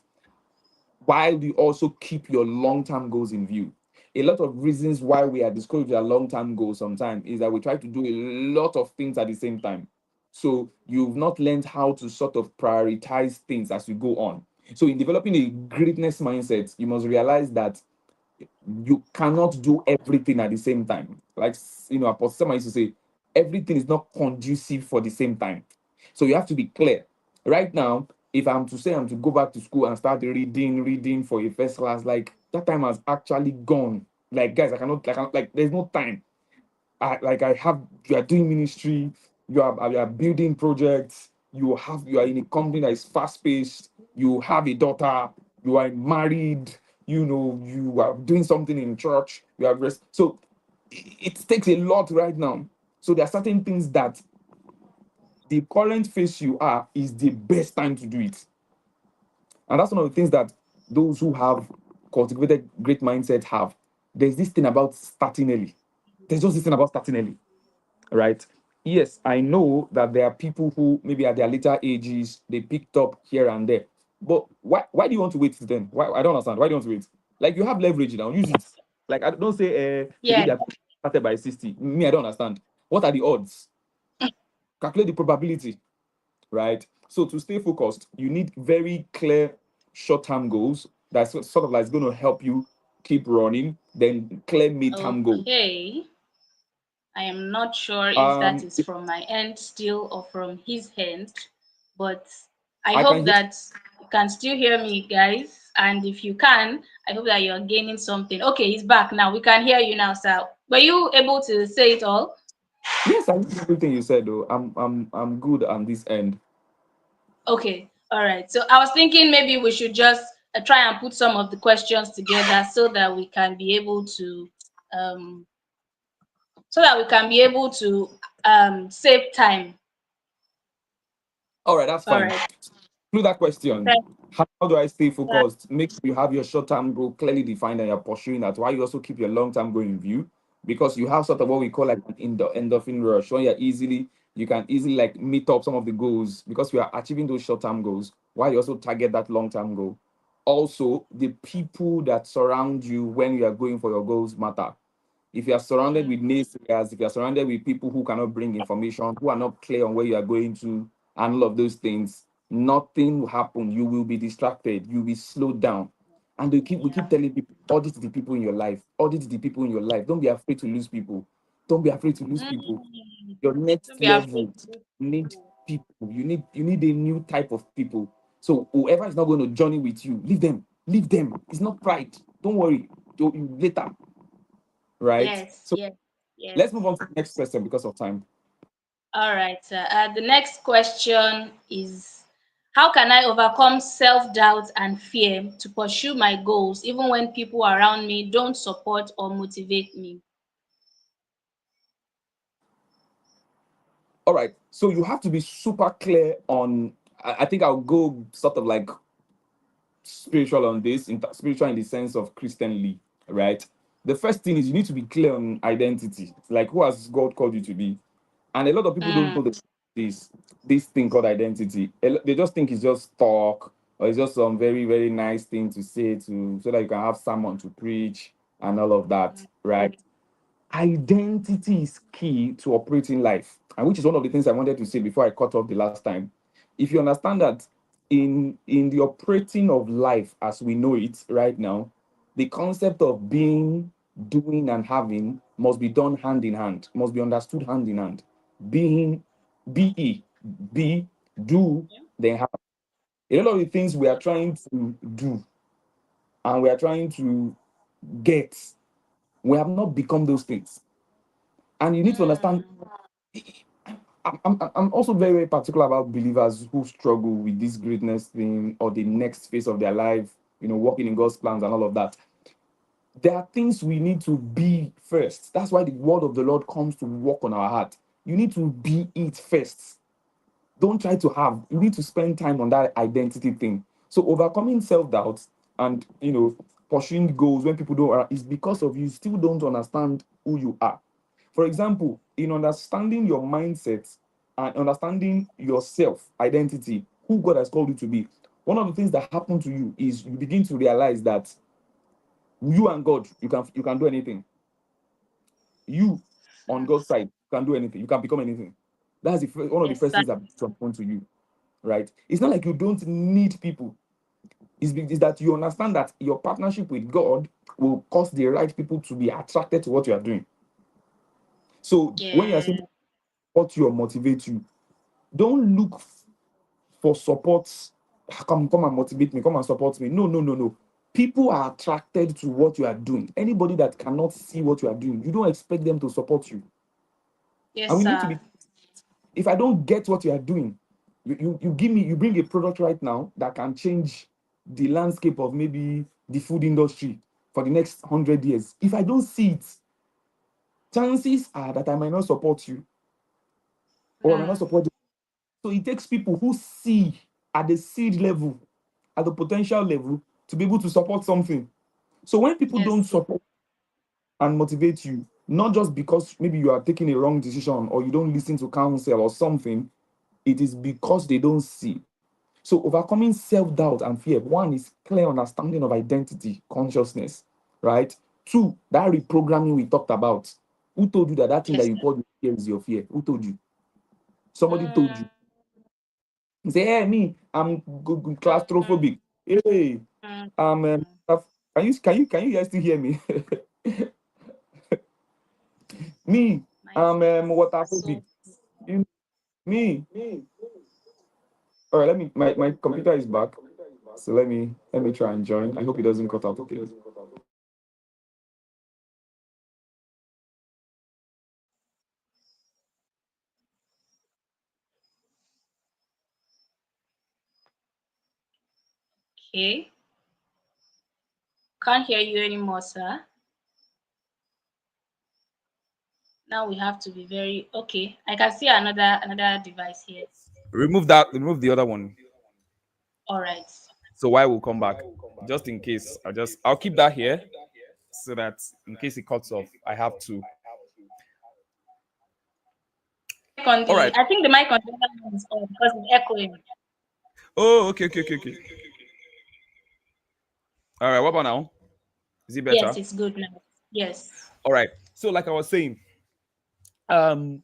While you also keep your long-term goals in view. A lot of reasons why we are discouraged with our long-term goals sometimes is that we try to do a lot of things at the same time. So you've not learned how to sort of prioritize things as you go on. So in developing a greatness mindset, you must realize that you cannot do everything at the same time. Like Apostle Samuel used to say, everything is not conducive for the same time. So you have to be clear. Right now, if I'm to say I'm to go back to school and start reading for a first class, like that time has actually gone. Like guys, I cannot like there's no time. You are doing ministry, you are building projects, you are in a company that is fast paced, you have a daughter, you are married, you are doing something in church, you have rest. So it takes a lot right now. So there are certain things that the current phase you are is the best time to do it. And that's one of the things that those who have cultivated great mindset have. There's this thing about starting early. There's just this thing about starting early, right? Yes, I know that there are people who maybe at their later ages they picked up here and there. But why do you want to wait then? Why I don't understand. Why do you want to wait? Like you have leverage now, use it. Like I don't say should Yeah. they started by 60. Me, I don't understand. What are the odds? Calculate the probability, right? So to stay focused, you need very clear short-term goals. That's sort of like going to help you keep running. Then clear mid-term goals. Okay. I am not sure if that Um, is from my end still or from his end, but I I can hope hear. that you can still hear me, guys. And if you can, I hope that you're gaining something. Okay, he's back now. We can hear you now, sir. Were you able to say it all? Yes, I hear everything you said though. I'm good on this end. Okay, all right. So I was thinking maybe we should just try and put some of the questions together um, so that we can be able to save time. All right, that's All fine. right. Through that question, Thank how do I stay you. focused? Make sure you have your short-term goal clearly defined and you're pursuing that while you also keep your long-term goal in view. Because you have sort of what we call like an endorphin rush. When you can easily like meet up some of the goals because you are achieving those short-term goals while you also target that long-term goal. Also, the people that surround you when you are going for your goals matter. If you are surrounded Yeah. with naysayers, if you are surrounded with people who cannot bring information, who are not clear on where you are going to, and all of those things, nothing will happen. You will be distracted. You will be slowed down. And we keep Yeah. telling people, audit the people in your life. Audit the people in your life. Don't be afraid to lose people. Don't be afraid to lose people. Mm. Your next Don't be afraid level to lose need people. people. You need a new type of people. So whoever is not going to journey with you, leave them. Leave them. It's not pride. Don't worry. You later, right? Yes, So yes, let's yes. move on to the next question because of time. All right. The next question is, how can I overcome self-doubt and fear to pursue my goals even when people around me don't support or motivate me? All right. So you have to be super clear on. I think I'll go sort of like spiritual on this, spiritual in the sense of Christianly, right? The first thing is you need to be clear on identity. Like, who has God called you to be? And a lot of people don't Mm, know this thing called identity. They just think it's just talk, or it's just some very very nice thing to say to so that you can have someone to preach and all of that, right? Identity is key to operating life, and which is one of the things I wanted to say before I cut off the last time. If you understand that in the operating of life as we know it right now, the concept of being, doing, and having must be done hand in hand, must be understood hand in hand. Being, be, be, do, then have. A lot of the things we are trying to do and we are trying to get, we have not become those things. And you need to understand. mm, I'm also very, very particular about believers who struggle with this greatness thing or the next phase of their life, working in God's plans and all of that. There are things we need to be first. That's why the word of the Lord comes to work on our heart. You need to be it first. Don't try to have. You need to spend time on that identity thing. So overcoming self-doubt and pursuing goals when people don't is because of you still don't understand who you are. For example, in understanding your mindset and understanding yourself identity, who God has called you to be, one of the things that happen to you is you begin to realize that you and God, you can do anything. You on God's side can do anything. You can become anything. That's one of the yes, first sir. things that happen to you, right? It's not like you don't need people. It's that you understand that your partnership with God will cause the right people to be attracted to what you are doing. So when you are saying Yeah. what you motivate you, don't look for support. Come and motivate me. Come and support me. No, no, no, no. People are attracted to what you are doing. Anybody that cannot see what you are doing, you don't expect them to support you. And Yes, we need to be. sir. If I don't get what you are doing, you bring a product right now that can change the landscape of maybe the food industry for the next 100 years. If I don't see it, chances are that I might not support you or I might not Mm, support you. So it takes people who see at the seed level, at the potential level, to be able to support something. So when people don't yes. support and motivate you, not just because maybe you are taking a wrong decision or you don't listen to counsel or something, it is because they don't see. So overcoming self-doubt and fear, one is clear understanding of identity, consciousness, right? Two, that reprogramming we talked about. Who told you that that thing that Yes, you sir. call fear is your fear? Who told you? Somebody told you. Mm, You say, hey, me, I'm mm, claustrophobic. Hey, mm, I'm can you guys still hear me? Me, my I'm waterphobic. soul. You- Me. All right, my computer is back. So let me try and join. I hope it doesn't cut out. Okay. Okay. Can't hear you anymore, sir. Now we have to be very okay. I can see another device here. Remove that. Remove the other one. All right. So why we'll come back, just in case. I'll keep that here so that in case it cuts off, I have to. Mic on All the right. I think the mic on the other one is on because it's echoing. Oh, okay, okay, okay, okay. All right. What about now? Is it Yes, better? it's good now. Yes. All right. So, like I was saying, um,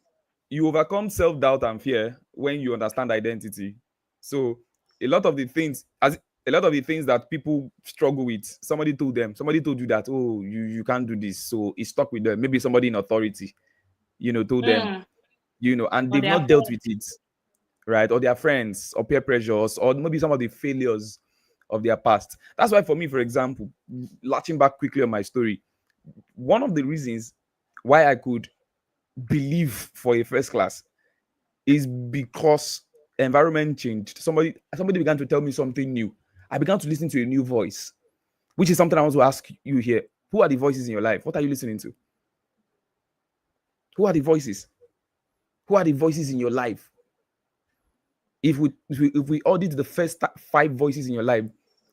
you overcome self-doubt and fear when you understand identity. So, a lot of the things, as a lot of the things that people struggle with, somebody told you that, oh, you can't do this. So it stuck with them. Maybe somebody in authority. told them, Mm. and Or they've their not dealt friends. with it, right? Or their friends, or peer pressures, or maybe some of the failures of their past. That's why, for me, for example, latching back quickly on my story, one of the reasons why I could believe for a first class is because environment changed. Somebody began to tell me something new. I began to listen to a new voice, which is something I want to ask you here. Who are the voices in your life? What are you listening to? Who are the voices? Who are the voices in your life? If we audit the first five voices in your life,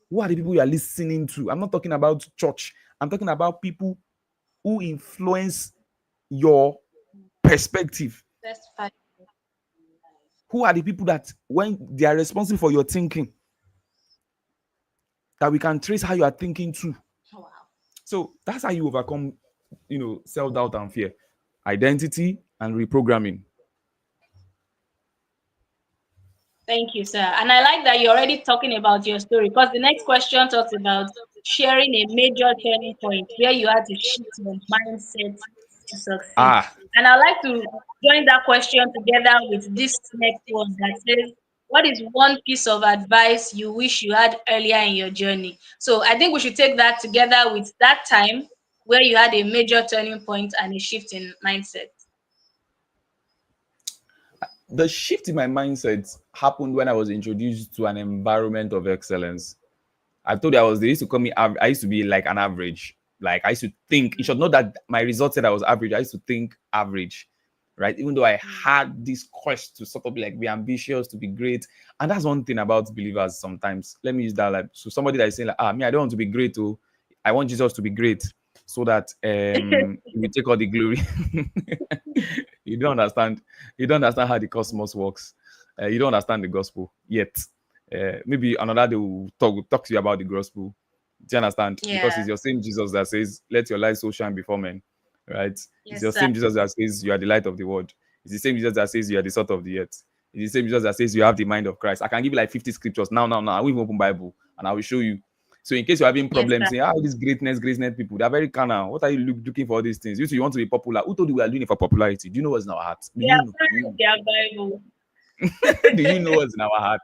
who are the people you are listening to? I'm not talking about church. I'm talking about people who influence your perspective. That's fine. Who are the people that, when they are responsible for your thinking, that we can trace how you are thinking too? Wow. So that's how you overcome, self-doubt and fear. Identity and reprogramming. Thank you, sir. And I like that you're already talking about your story because the next question talks about sharing a major turning point where you had to shift your mindset to succeed. Ah, And I'd like to join that question together with this next one that says, what is one piece of advice you wish you had earlier in your journey? So I think we should take that together with that time where you had a major turning point and a shift in mindset. the shift in my mindset happened when I was introduced to an environment of excellence. I told you they used to call me. I used to be like an average. Like I used to think. It should not that my results said I was average. I used to think average, right? Even though I had this quest to sort of be ambitious, to be great, and that's one thing about believers. Sometimes, let me use that. Like, so somebody that is saying, like, me, I don't want to be great. Oh, I want Jesus to be great, so that we take all the glory. you don't understand. You don't understand how the cosmos works. You don't understand the gospel yet. Maybe another day we'll talk to you about the gospel. Do you understand? Because Yeah. it's your same Jesus that says, "Let your light so shine before men." Right? It's Yes, your sir. same Jesus that says you are the light of the world. It's the same Jesus that says you are the salt of the earth. It's the same Jesus that says you have the mind of Christ. I can give you like 50 scriptures now. I will even open Bible and I will show you. So in case you're having Yes, problems sir. saying, these greatness people, they're very carnal. What are you looking for all these things? You want to be popular. Who told you we are doing it for popularity? Do you know what's in our heart? Do They you are know? Do fine you with their Bible. know? Do you know what's in our heart?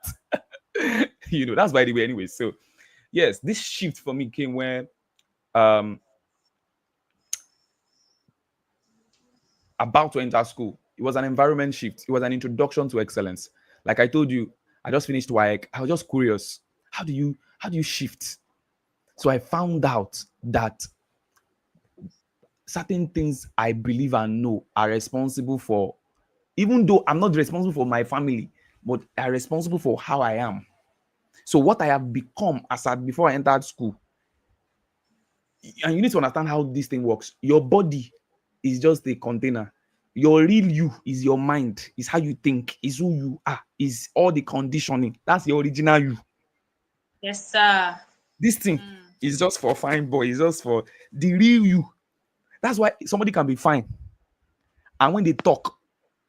That's by the way anyway. So yes, this shift for me came when um about to enter school. It was an environment shift. It was an introduction to excellence. Like I told you, I just finished WIC. I was just curious. How do you shift? So I found out that certain things I believe and know are responsible for, even though I'm not responsible for my family, but are responsible for how I am. So what I have become as I before I entered school, and you need to understand how this thing works. Your body is just a container. Your real you is your mind, is how you think, is who you are, is all the conditioning. That's your original you. Yes, sir. This thing Mm. is just for fine boy, it's just for the real you. That's why somebody can be fine, and when they talk,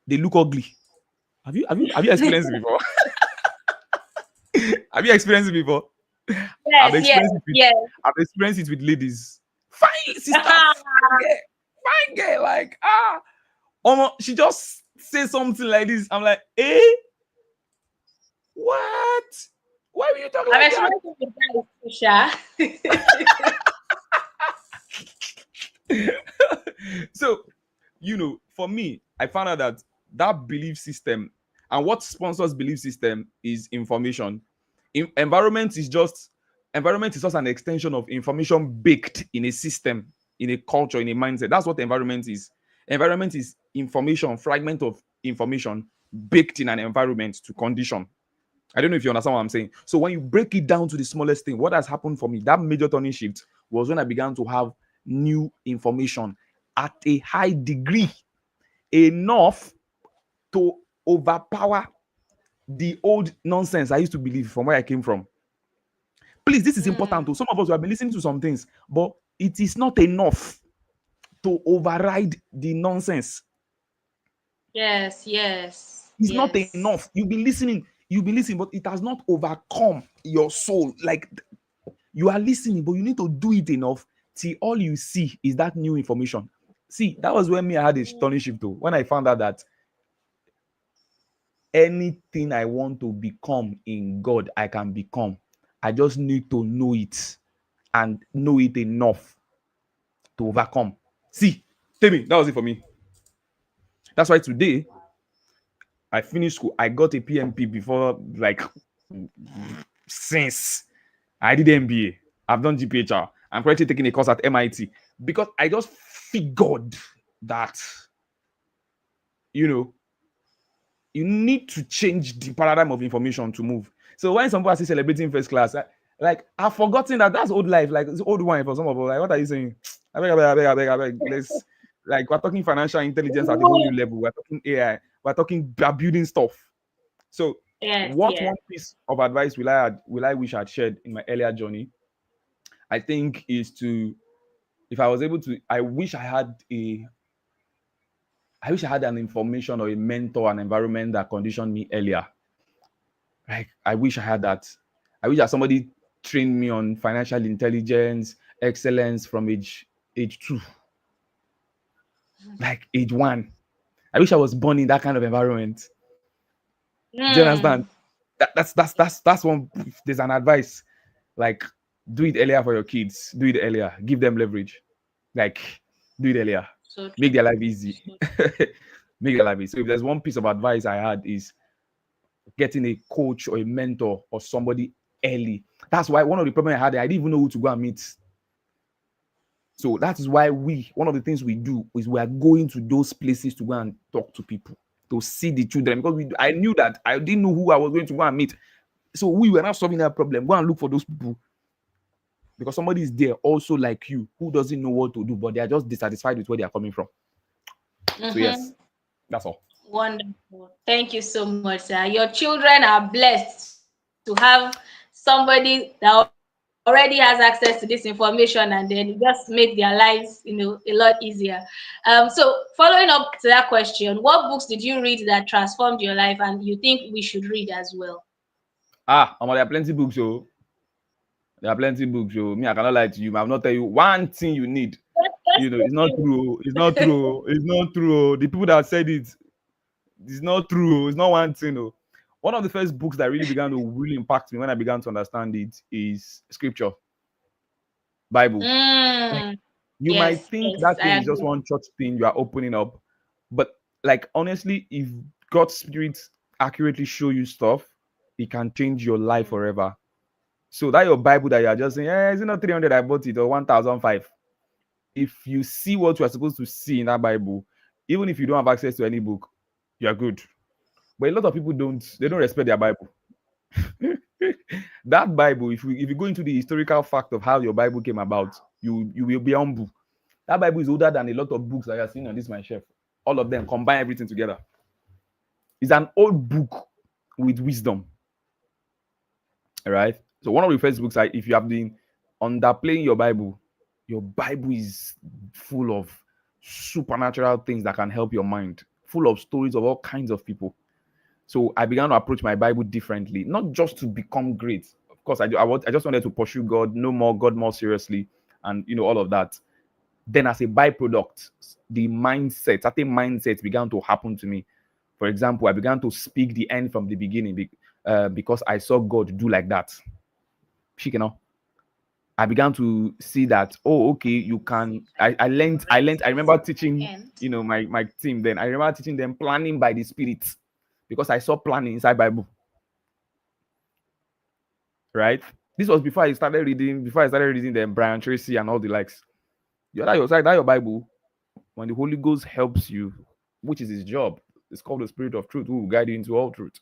they look ugly. Have you experienced it before? Have you experienced it before? I've Yes, yes, experienced it with yes. I've experienced it with ladies. Fine sister, fine girl, like she just say something like this. I'm like, what? Why will you talk I've like that? experienced it with guys, So, for me, I found out that belief system, and what sponsors belief system, is information. Environment is just an extension of information baked in a system, in a culture, in a mindset. That's what environment is. Environment is information, fragment of information baked in an environment to condition. I don't know if you understand what I'm saying. So when you break it down to the smallest thing, what has happened for me, that major turning shift was when I began to have new information at a high degree, enough to overpower the old nonsense I used to believe from where I came from. Please, this is important. Mm. To some of us, we have been listening to some things, but it is not enough to override the nonsense. Yes, yes, It's not yes. enough. You've been listening, but it has not overcome your soul. Like, you are listening, but you need to do it enough till all you see is that new information. See, that was when me I had a stunning shift though. When I found out that anything I want to become in God, I can become. I just need to know it and know it enough to overcome. See, tell me, that was it for me. That's why today I finished school. I got a PMP before, like, since I did MBA. I've done GPHR. I'm currently taking a course at MIT because I just figured that, you know, you need to change the paradigm of information to move. So when some people are still celebrating first class, like I've forgotten that that's old life, like it's old wine for some of us. Like, what are you saying? I beg. Let's, like, we're talking financial intelligence at a whole new level. We're talking AI. We're talking building stuff. So, Yes, what yes. one piece of advice will I wish I had shared in my earlier journey? I think is to, if I was able to, I wish I had an information or a mentor, an environment that conditioned me earlier. Like, I wish I had that. I wish that somebody trained me on financial intelligence, excellence from age 2, like age 1. I wish I was born in that kind of environment. Do you Mm. understand? That's one. If there's an advice, like, do it earlier for your kids. Do it earlier. Give them leverage. Like, do it earlier. So Make true. their life easy. So Make their life easy. So if there's one piece of advice I had is getting a coach or a mentor or somebody early. That's why one of the problems I had, I didn't even know who to go and meet. So that is why one of the things we do is we are going to those places to go and talk to people, to see the children, because I knew that I didn't know who I was going to go and meet. So we were not solving that problem. Go and look for those people, because somebody is there also like you who doesn't know what to do, but they are just dissatisfied with where they are coming from. So mm-hmm. yes, that's all. Wonderful. Thank you so much, sir. Your children are blessed to have somebody that already has access to this information, and then just make their lives, a lot easier. So following up to that question, what books did you read that transformed your life and you think we should read as well? There are plenty books, so there are plenty books. So me, I cannot lie to you. I will not tell you one thing you need. Let's It's not hear true. It's not true. It's not true. The people that said it's not true. It's not one thing. Oh. One of the first books that really began to really impact me when I began to understand it is Scripture, Bible. Like, Mm, you might yes, think yes, that thing I is just agree. one church thing you are opening up, but like, honestly, if God's Spirit accurately show you stuff, it can change your life Mm, forever. So that your Bible that you are just saying, is it not 300 I bought it or 1,005? If you see what you are supposed to see in that Bible, even if you don't have access to any book, you are good. But a lot of people don't respect their Bible. That Bible, if you go into the historical fact of how your Bible came about, you will be humble. That Bible is older than a lot of books that you are seeing on this my shelf. All of them combine everything together. It's an old book with wisdom. All right. So one of the first books, if you have been underplaying your Bible is full of supernatural things that can help your mind, full of stories of all kinds of people. So I began to approach my Bible differently, not just to become great. Of course, I just wanted to pursue God, know more God more seriously, and all of that. Then, as a byproduct, the mindset, certain mindsets began to happen to me. For example, I began to speak the end from the beginning because I saw God do like that. I began to see that, oh, okay, you can. I remember teaching, and my team then. I remember teaching them planning by the Spirit because I saw planning inside Bible, right? This was before I started reading them, Brian Tracy and all the likes. That your Bible, when the Holy Ghost helps you, which is his job, it's called the Spirit of Truth, who will guide you into all truth.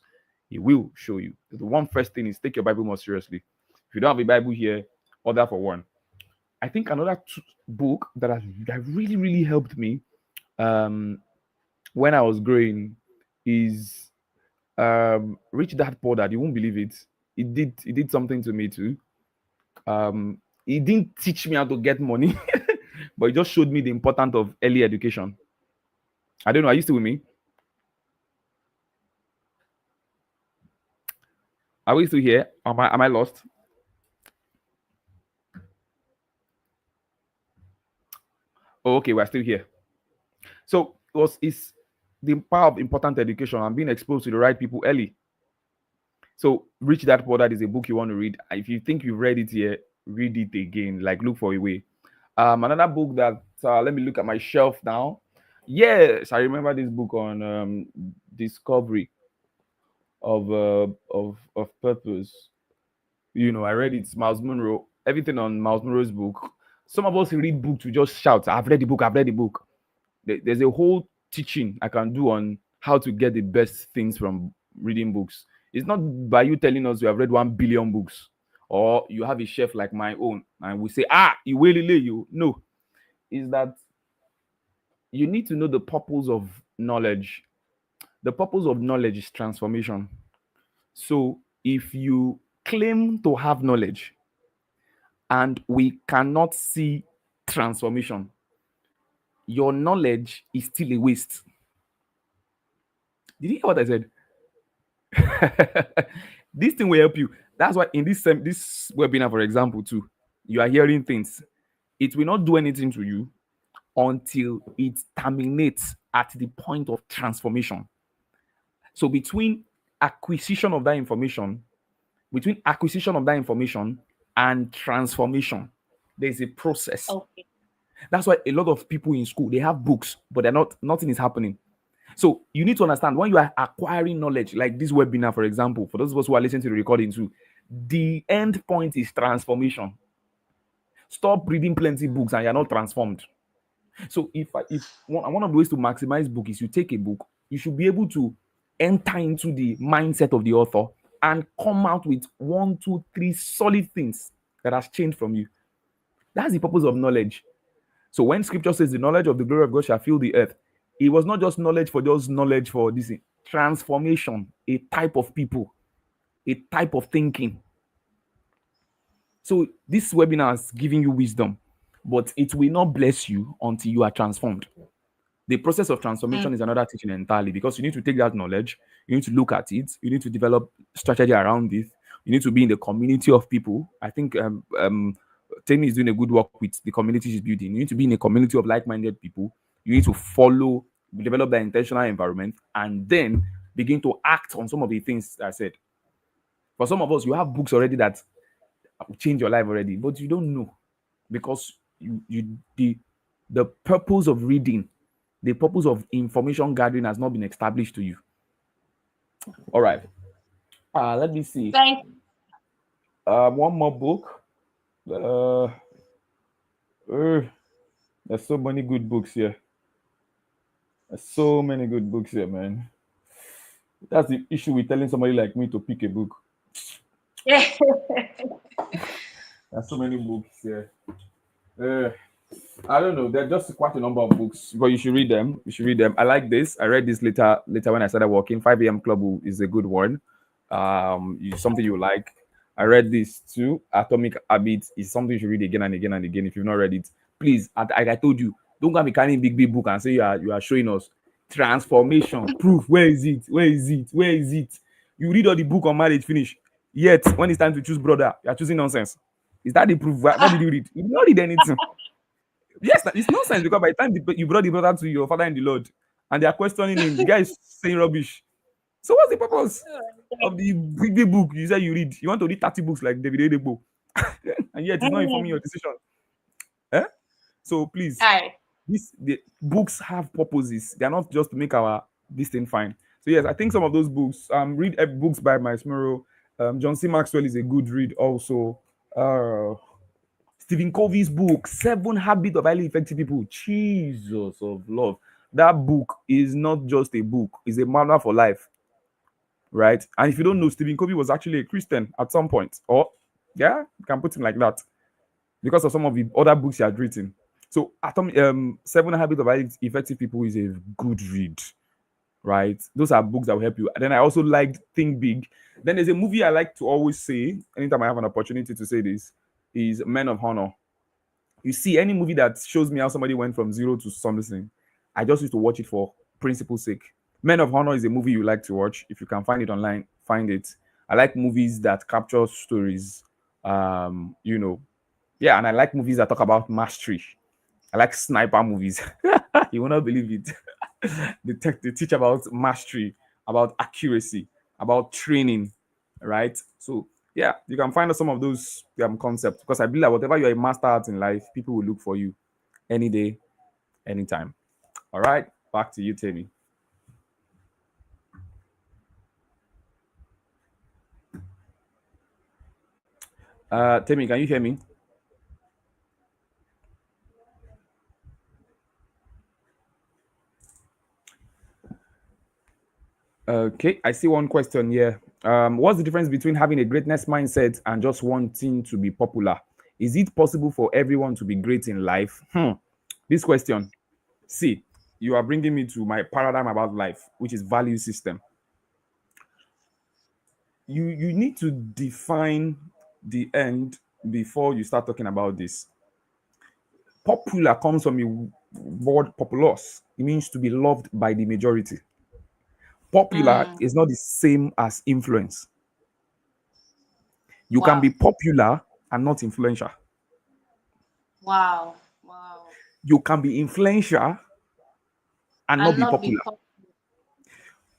He will show you. The one first thing is take your Bible more seriously. If you don't have a Bible here, order for one. I think another book that really, really helped me um, when I was growing is Rich Dad Poor Dad. You won't believe it. It did something to me too. It didn't teach me how to get money, but it just showed me the importance of early education. I don't know. Are you still with me? Are we still here? Am I lost? Oh, okay, we're still here. So it's the power of important education and being exposed to the right people early. So Rich Dad Poor Dad is a book you want to read. If you think you've read it here, read it again. Like look for a way. Another book that let me look at my shelf now. Yes, I remember this book on discovery of purpose. I read it. Miles Monroe. Everything on Miles Monroe's book. Some of us read books to just shout, "I've read the book. I've read the book." There's a whole teaching I can do on how to get the best things from reading books. It's not by you telling us you have read 1 billion books or you have a shelf like my own and we say, you will lay you. No, is that you need to know the purpose of knowledge. The purpose of knowledge is transformation. So if you claim to have knowledge and we cannot see transformation, your knowledge is still a waste. Did you hear what I said? This thing will help you. That's why in this webinar, for example, too, you are hearing things. It will not do anything to you until it terminates at the point of transformation. So acquisition of that information, between acquisition of that information and transformation, there's a process. Okay. That's why a lot of people in school they have books, but nothing is happening. So you need to understand when you are acquiring knowledge, like this webinar, for example, for those of us who are listening to the recording too, the end point is transformation. Stop reading plenty books and you're not transformed. So if one of the ways to maximize book is you take a book, you should be able to enter into the mindset of the author and come out with 1, 2, 3 solid things that has changed from you. That's the purpose of knowledge. So when scripture says the knowledge of the glory of God shall fill the earth, it was not just knowledge for this transformation, a type of people, a type of thinking. So this webinar is giving you wisdom, but it will not bless you until you are transformed. The process of transformation is another teaching entirely because you need to take that knowledge, you need to look at it, you need to develop strategy around it, you need to be in the community of people. I think Temi is doing a good work with the community she's building. You need to be in a community of like-minded people. You need to develop that intentional environment, and then begin to act on some of the things I said. For some of us, you have books already that will change your life already, but you don't know because the purpose of reading, the purpose of information gathering has not been established to you. All right. Let me see. Thank you. One more book. There's so many good books here. There's so many good books here, man. That's the issue with telling somebody like me to pick a book. There's so many books here. I don't know. There are just quite a number of books, but you should read them. You should read them. I like this. I read this later when I started working. 5 a.m. Club is a good one. Something you like. I read this too. Atomic Habits is something you should read again and again and again. If you've not read it, please. I told you, don't go and be carrying big book and say you are showing us transformation proof. Where is it? Where is it? Where is it? You read all the book on marriage, finish. Yet when it's time to choose brother, you are choosing nonsense. Is that the proof? What did you read? You did not read anything. Yes, it's nonsense because by the time you brought the brother to your father in the Lord and they are questioning him, the guy is saying rubbish. So what's the purpose of the big book you say you read? You want to read 30 books like David Edebo, and yet it's not informing your decision. So please, Hi. the books have purposes. They are not just to make this thing fine. So yes, I think some of those books. Read books by Miles Monroe. John C. Maxwell is a good read. Also, Stephen Covey's book, 7 Habits of Highly Effective People. Jesus of love. That book is not just a book, it's a manual for life. Right? And if you don't know, Stephen Covey was actually a Christian at some point. Or, yeah, you can put him like that. Because of some of the other books he had written. So, 7 Habits of Highly Effective People is a good read. Right? Those are books that will help you. And then I also liked Think Big. Then there's a movie I like to always say, anytime I have an opportunity to say this, is Men of Honor. You see, any movie that shows me how somebody went from zero to something, I just used to watch it for principle's sake. Men of Honor is a movie you like to watch. If you can find it online, find it. I like movies that capture stories. And I like movies that talk about mastery. I like sniper movies. You will not believe it. They teach about mastery, about accuracy, about training, right? So yeah, you can find out some of those concepts because I believe that whatever you're a master at in life, people will look for you any day, anytime. All right, back to you, Tammy. Tammy, can you hear me? Okay, I see one question here. What's the difference between having a greatness mindset and just wanting to be popular? Is it possible for everyone to be great in life? This question, see, you are bringing me to my paradigm about life, which is value system. You need to define the end before you start talking about this. Popular comes from the word populous. It means to be loved by the majority. Popular Mm. is not the same as influence. You can Wow. be popular and not influential. Wow. Wow. You can be influential and not And be not be popular.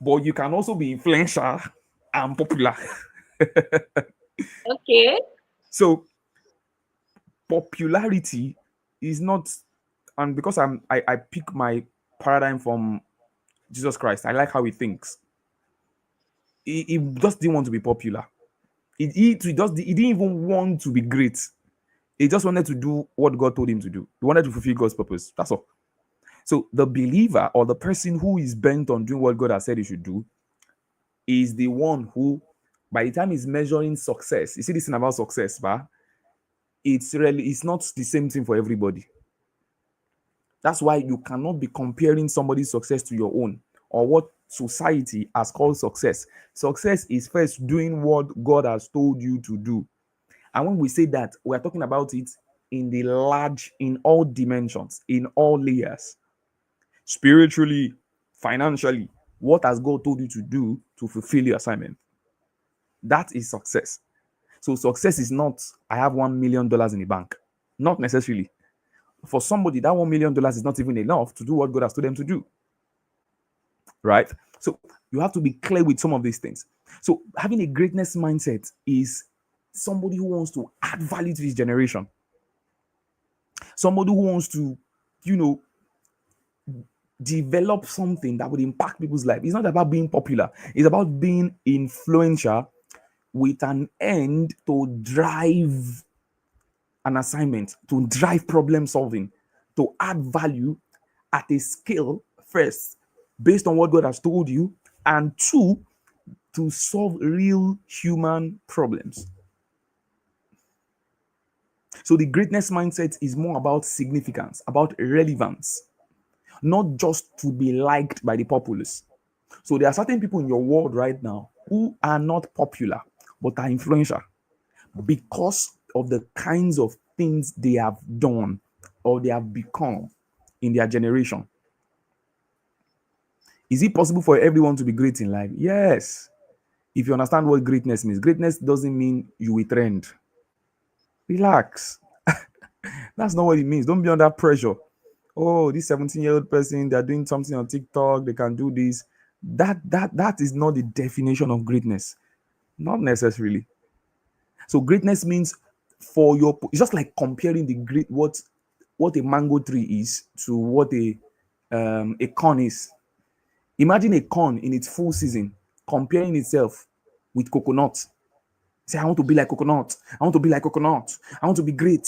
But you can also be influential and popular. okay. So popularity is not, and because I pick my paradigm from Jesus Christ, I like how he thinks. He just didn't want to be popular. He didn't even want to be great. He just wanted to do what God told him to do. He wanted to fulfill God's purpose. That's all. So the believer or the person who is bent on doing what God has said he should do is the one who, by the time he's measuring success, you see this thing about success, but it's not the same thing for everybody. That's why you cannot be comparing somebody's success to your own or what society has called success. Success is first doing what God has told you to do. And when we say that, we're talking about it in all dimensions, in all layers, spiritually, financially. What has God told you to do to fulfill your assignment? That is success. So success is not, I have $1 million in the bank. Not necessarily. For somebody, that $1 million is not even enough to do what God has told them to do. Right? So you have to be clear with some of these things. So having a greatness mindset is somebody who wants to add value to his generation. Somebody who wants to, you know, develop something that would impact people's life. It's not about being popular. It's about being influential with an end to drive an assignment, to drive problem solving, to add value at a scale first, based on what God has told you, and two, to solve real human problems. So the greatness mindset is more about significance, about relevance, not just to be liked by the populace. So there are certain people in your world right now who are not popular but are influential because of the kinds of things they have done or they have become in their generation. Is it possible for everyone to be great in life? Yes. If you understand what greatness means, greatness doesn't mean you will trend. Relax. That's not what it means. Don't be under pressure. Oh, this 17-year-old person, they're doing something on TikTok, they can do this. That is not the definition of greatness. Not necessarily. So greatness means it's just like comparing the great what a mango tree is to what a corn is. Imagine a corn in its full season comparing itself with coconut. Say, I want to be like coconut. I want to be like coconut. I want to be great.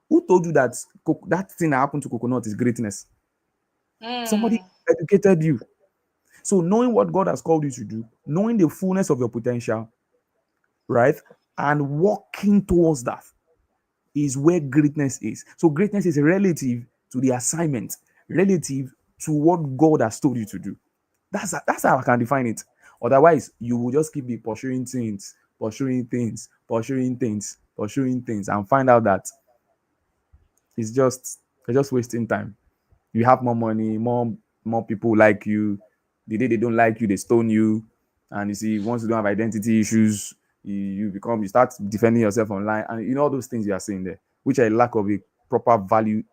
Who told you that that thing that happened to coconut is greatness? Somebody Mm. educated you. So knowing what God has called you to do, knowing the fullness of your potential, right, and working towards that is where greatness is. So greatness is relative to the assignment, relative to what God has told you to do. That's how I can define it. Otherwise, you will just keep pursuing things, pursuing things, pursuing things, pursuing things, and find out that you're just wasting time. You have more money, more people like you. The day they don't like you, they stone you. And you see, once you don't have identity issues, you start defending yourself online, and all those things you are saying there, which are a lack of it. proper value,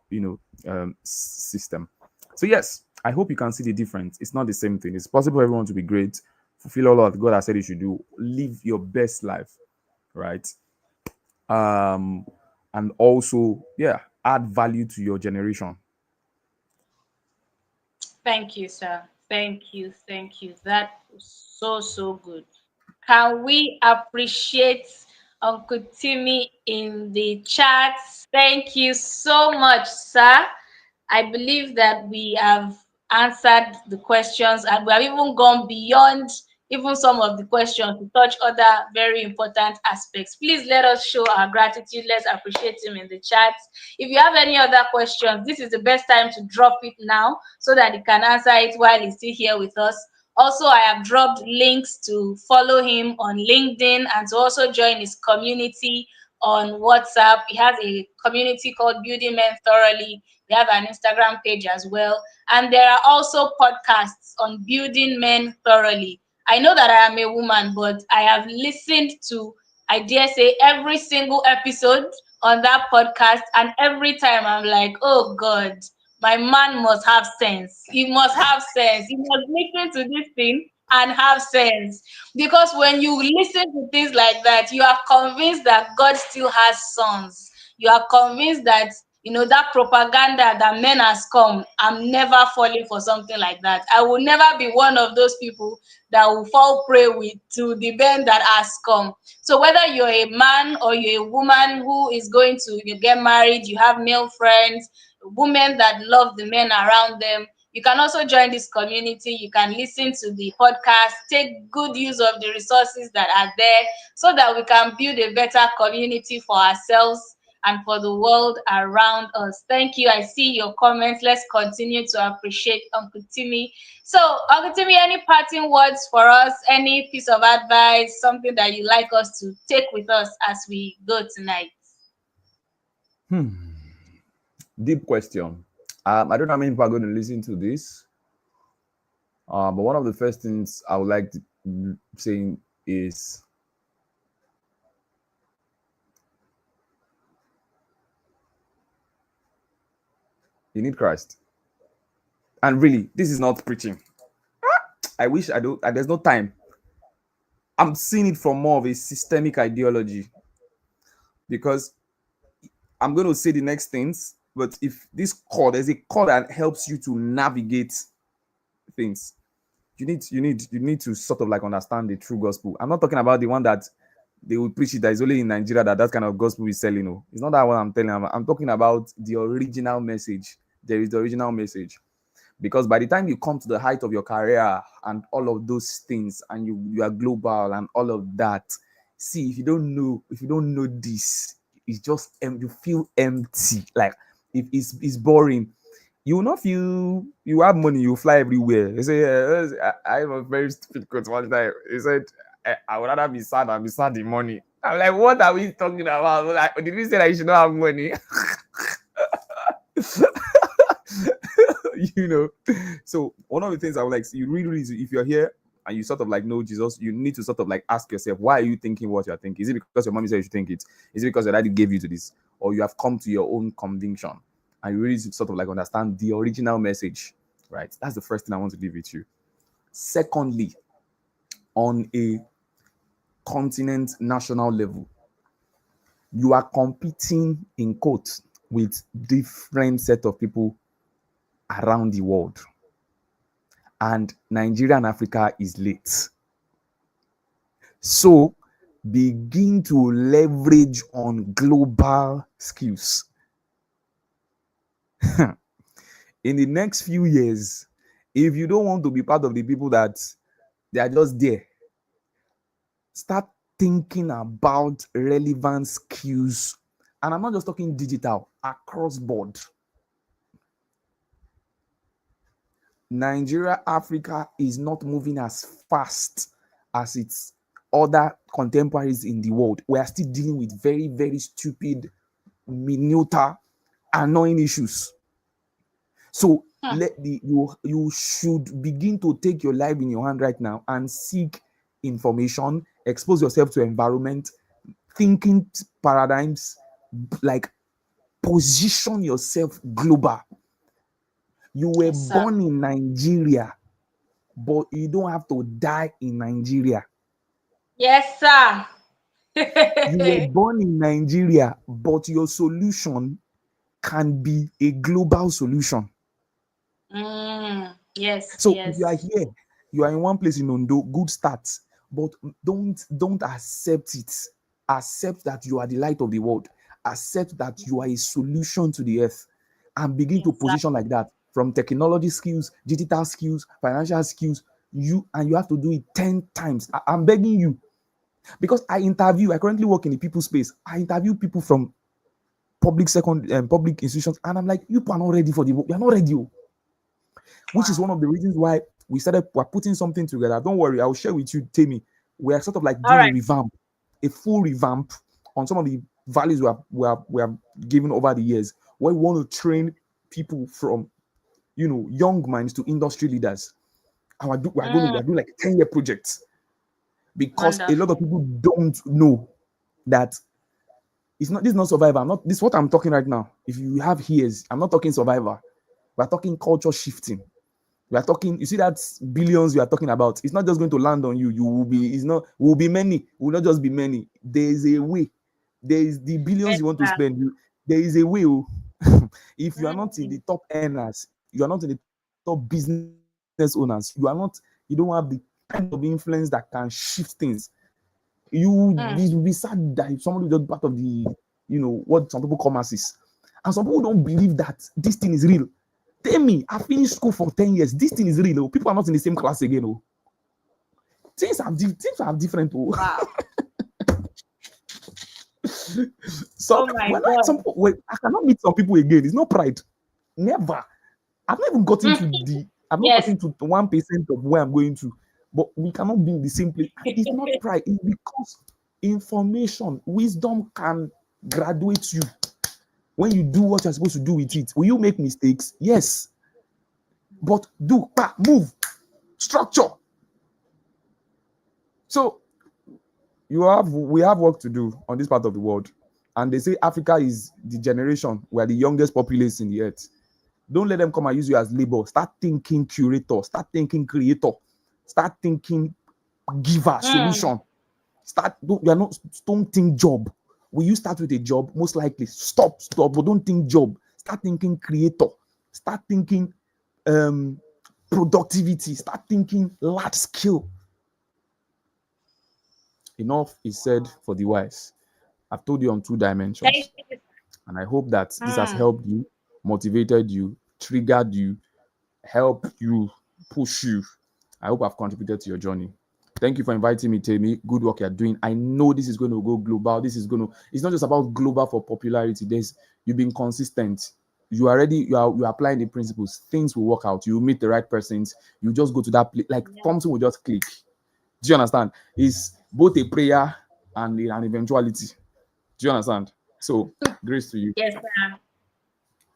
system. So yes, I hope you can see the difference. It's not the same thing. It's possible for everyone to be great, fulfill all that God has said you should do, live your best life, right? Um, and also, yeah, add value to your generation. Thank you, sir. Thank you. Thank you. That was so, so good. Can we appreciate Uncle Timmy in the chat? Thank you so much, sir. I believe that we have answered the questions and we have even gone beyond even some of the questions to touch other very important aspects. Please let us show our gratitude. Let's appreciate him in the chat. If you have any other questions, this is the best time to drop it now so that he can answer it while he's still here with us. Also, I have dropped links to follow him on LinkedIn and to also join his community on WhatsApp. He has a community called Building Men Thoroughly. They have an Instagram page as well. And there are also podcasts on Building Men Thoroughly. I know that I am a woman, but I have listened to, I dare say, every single episode on that podcast. And every time I'm like, oh God, my man must have sense. He must have sense. He must listen to this thing and have sense. Because when you listen to things like that, you are convinced that God still has sons. You are convinced that that propaganda that men has come. I'm never falling for something like that. I will never be one of those people that will fall prey with to the men that has come. So whether you're a man or you're a woman who is going to get married, you have male friends, women that love the men around them, you can also join this community. You can listen to the podcast, take good use of the resources that are there so that we can build a better community for ourselves and for the world around us. Thank you. I see your comments. Let's continue to appreciate Uncle Timmy. So, Uncle Timmy, any parting words for us? Any piece of advice, something that you like us to take with us as we go tonight? Deep question. I don't know how many people are going to listen to this. But one of the first things I would like to say is you need Christ. And really, this is not preaching. I wish I don't. There's no time. I'm seeing it from more of a systemic ideology because I'm going to say the next things. But if there's a core that helps you to navigate things. You need to sort of like understand the true gospel. I'm not talking about the one that they will preach it that is only in Nigeria that kind of gospel is selling. No, it's not that one I'm telling. I'm talking about the original message. There is the original message. Because by the time you come to the height of your career and all of those things, and you are global and all of that, see, if you don't know this, it's just you feel empty. Like if it's boring, you will not feel you have money, you fly everywhere. You say, I have a very stupid quote one time. He said, I would rather be sad than be sad in money. I'm like, what are we talking about? Like, did we say that you should not have money? you know. So one of the things I would like, you really, if you're here and you sort of like know Jesus, you need to sort of like ask yourself, why are you thinking what you're thinking? Is it because your mommy said you should think it? Is it because your daddy gave you to this? Or you have come to your own conviction and you really sort of like understand the original message, right? That's the first thing I want to leave with you. Secondly, on a continent national level, you are competing in quotes with different set of people around the world. And Nigeria and Africa is late. So begin to leverage on global skills. In the next few years, if you don't want to be part of the people that they are just there, start thinking about relevant skills. And I'm not just talking digital, across board. Nigeria, Africa is not moving as fast as its other contemporaries in the world. We are still dealing with very, very stupid, minute, annoying issues. So you should begin to take your life in your hand right now and seek information, expose yourself to environment, thinking paradigms, like position yourself global. You were Yes, sir. born in Nigeria, but you don't have to die in Nigeria. Yes, sir. You were born in Nigeria, but your solution can be a global solution. Yes, So if you are yes. here, you are in one place in Ondo, good start, but don't accept it. Accept that you are the light of the world. Accept that you are a solution to the earth, and begin to Yes, sir. position like that from technology skills, digital skills, financial skills. You have to do it 10 times. I'm begging you because I currently work in the people space. I interview people from public institutions, and I'm like, you are not ready for the work. You're not ready. Oh. Which is Wow. one of the reasons why we're putting something together. Don't worry, I'll share with you, Tammy. We're sort of like All doing right. a full revamp on some of the values we have given over the years. Where we want to train people from young minds to industry leaders. And we're doing like 10-year projects because a lot of Wonderful. people don't know that this is not survivor. I'm not this is what I'm talking right now. If you have ears, I'm not talking survivor. We're talking culture shifting. We are talking, you see that billions we are talking about, it's not just going to land on you. You will be, it's not, will be many, will not just be many. There is a way. There is the billions Yes, you want to sir. spend. There is a way. Oh. If you are not in the Mm. top earners, you are not in the top business owners, you don't have the kind of influence that can shift things. You will be Mm. sad that if somebody is just part of what some people call masses. And some people don't believe that this thing is real. Tell me, I finished school for 10 years. This thing is real. Oh. People are not in the same class again. Oh. Things are different. Oh. Wow. Some Oh people, my God. I cannot meet some people again. It's not pride. Never. I've not even gotten Mm. to the, I've not Yes. gotten to 1% of where I'm going to. But we cannot be in the same place. It's not pride. It's because information, wisdom can graduate you when you do what you're supposed to do with it. Will you make mistakes? Yes. But move, structure. So we have work to do on this part of the world. And they say Africa is the generation where the youngest populace in the earth. Don't let them come and use you as labor. Start thinking curator, start thinking creator, start thinking giver, Mm. solution. Don't think job. Will you start with a job? Most likely. Stop, but don't think job. Start thinking creator. Start thinking um productivity. Start thinking large scale. Enough is said for the wise. I've told you on 2 dimensions. Thank you. And I hope that this has Mm. helped you, motivated you, triggered you, helped you, push you. I hope I've contributed to your journey. Thank you for inviting me, Tammy. Good work you're doing. I know this is going to go global. It's not just about global for popularity. You've been consistent. You're applying the principles. Things will work out. You meet the right persons. You just go to that place. Like Yeah. something will just click. Do you understand? It's both a prayer and an eventuality. Do you understand? So, grace to you. Yes, sir.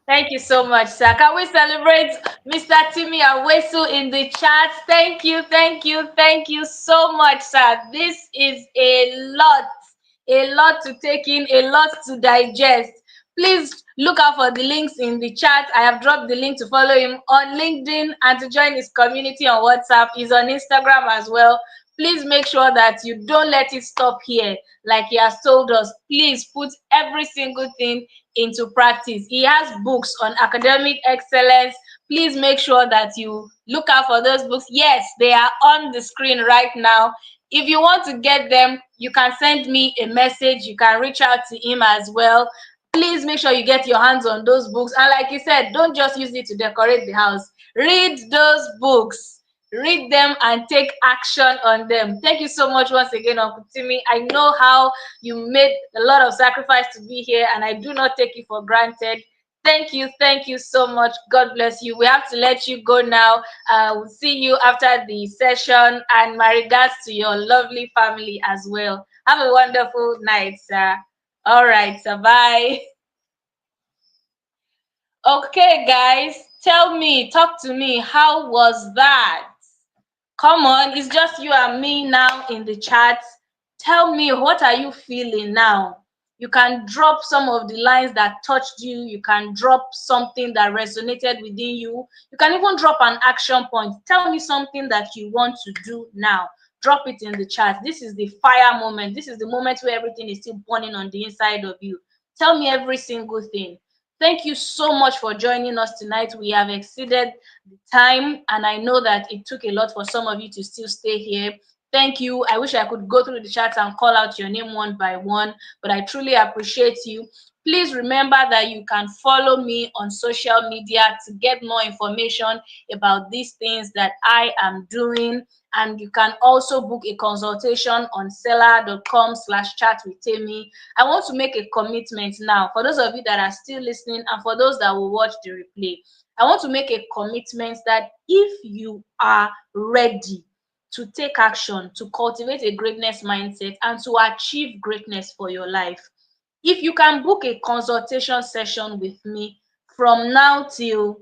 Thank you so much, sir. Can we celebrate Mr. Timmy Awesu in the chat? Thank you, thank you, thank you so much, sir. This is a lot to take in, a lot to digest. Please look out for the links in the chat. I have dropped the link to follow him on LinkedIn and to join his community on WhatsApp. He's on Instagram as well. Please make sure that you don't let it stop here. Like he has told us, please put every single thing into practice. He has books on academic excellence. Please make sure that you look out for those books. Yes, they are on the screen right now. If you want to get them, you can send me a message. You can reach out to him as well. Please make sure you get your hands on those books. And like you said, don't just use it to decorate the house. Read those books. Read them and take action on them. Thank you so much once again, Uncle Timmy. I know how you made a lot of sacrifice to be here, and I do not take it for granted. Thank you so much. God bless you. We have to let you go now. We'll see you after the session, and my regards to your lovely family as well. Have a wonderful night, sir. All right, sir. Bye. Okay, guys, talk to me. How was that? Come on, it's just you and me now in the chat. Tell me, what are you feeling now? You can drop some of the lines that touched you. You can drop something that resonated within you. You can even drop an action point. Tell me something that you want to do now. Drop it in the chat. This is the fire moment. This is the moment where everything is still burning on the inside of you. Tell me every single thing. Thank you so much for joining us tonight. We have exceeded the time, and I know that it took a lot for some of you to still stay here. Thank you. I wish I could go through the chat and call out your name one by one, but I truly appreciate you. Please remember that you can follow me on social media to get more information about these things that I am doing. And you can also book a consultation on seller.com/chat with Temi. I want to make a commitment now for those of you that are still listening and for those that will watch the replay. I want to make a commitment that if you are ready to take action, to cultivate a greatness mindset, and to achieve greatness for your life, if you can book a consultation session with me from now till,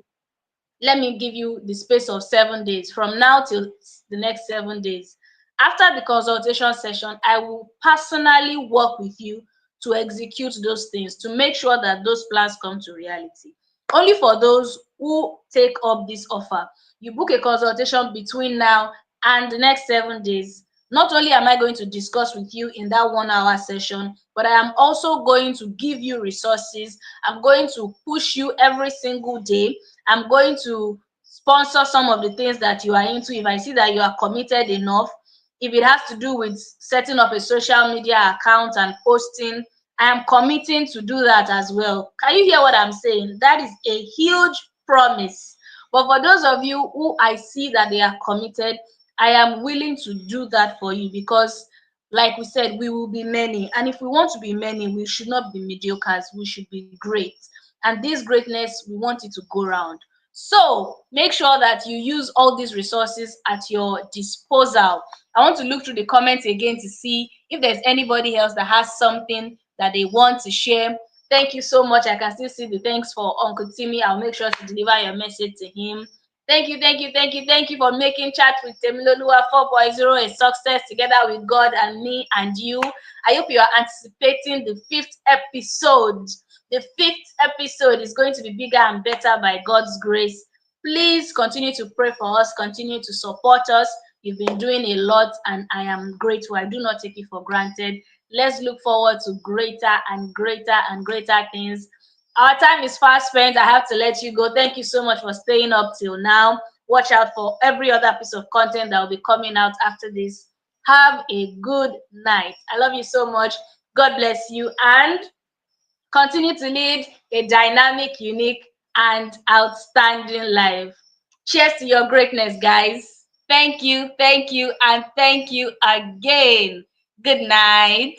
let me give you the space of 7 days, from now till the next 7 days. After the consultation session, I will personally work with you to execute those things, to make sure that those plans come to reality. Only for those who take up this offer. You book a consultation between now and the next 7 days. Not only am I going to discuss with you in that 1 hour session, but I am also going to give you resources. I'm going to push you every single day. I'm going to sponsor some of the things that you are into if I see that you are committed enough. If it has to do with setting up a social media account and posting, I am committing to do that as well. Can you hear what I'm saying? That is a huge promise. But for those of you who I see that they are committed, I am willing to do that for you because, like we said, we will be many. And if we want to be many, we should not be mediocres. We should be great. And this greatness, we want it to go round. So make sure that you use all these resources at your disposal. I want to look through the comments again to see if there's anybody else that has something that they want to share. Thank you so much. I can still see the thanks for Uncle Timmy. I'll make sure to deliver your message to him. Thank you, thank you, thank you, thank you for making Chat with Temiloluwa 4.0 a success together with God and me and you. I hope you are anticipating the 5th episode. The 5th episode is going to be bigger and better by God's grace. Please continue to pray for us, continue to support us. You've been doing a lot, and I am grateful. I do not take it for granted. Let's look forward to greater and greater and greater things. Our time is fast spent. I have to let you go. Thank you so much for staying up till now. Watch out for every other piece of content that will be coming out after this. Have a good night. I love you so much. God bless you, and continue to lead a dynamic, unique, and outstanding life. Cheers to your greatness, guys. Thank you, and thank you again. Good night.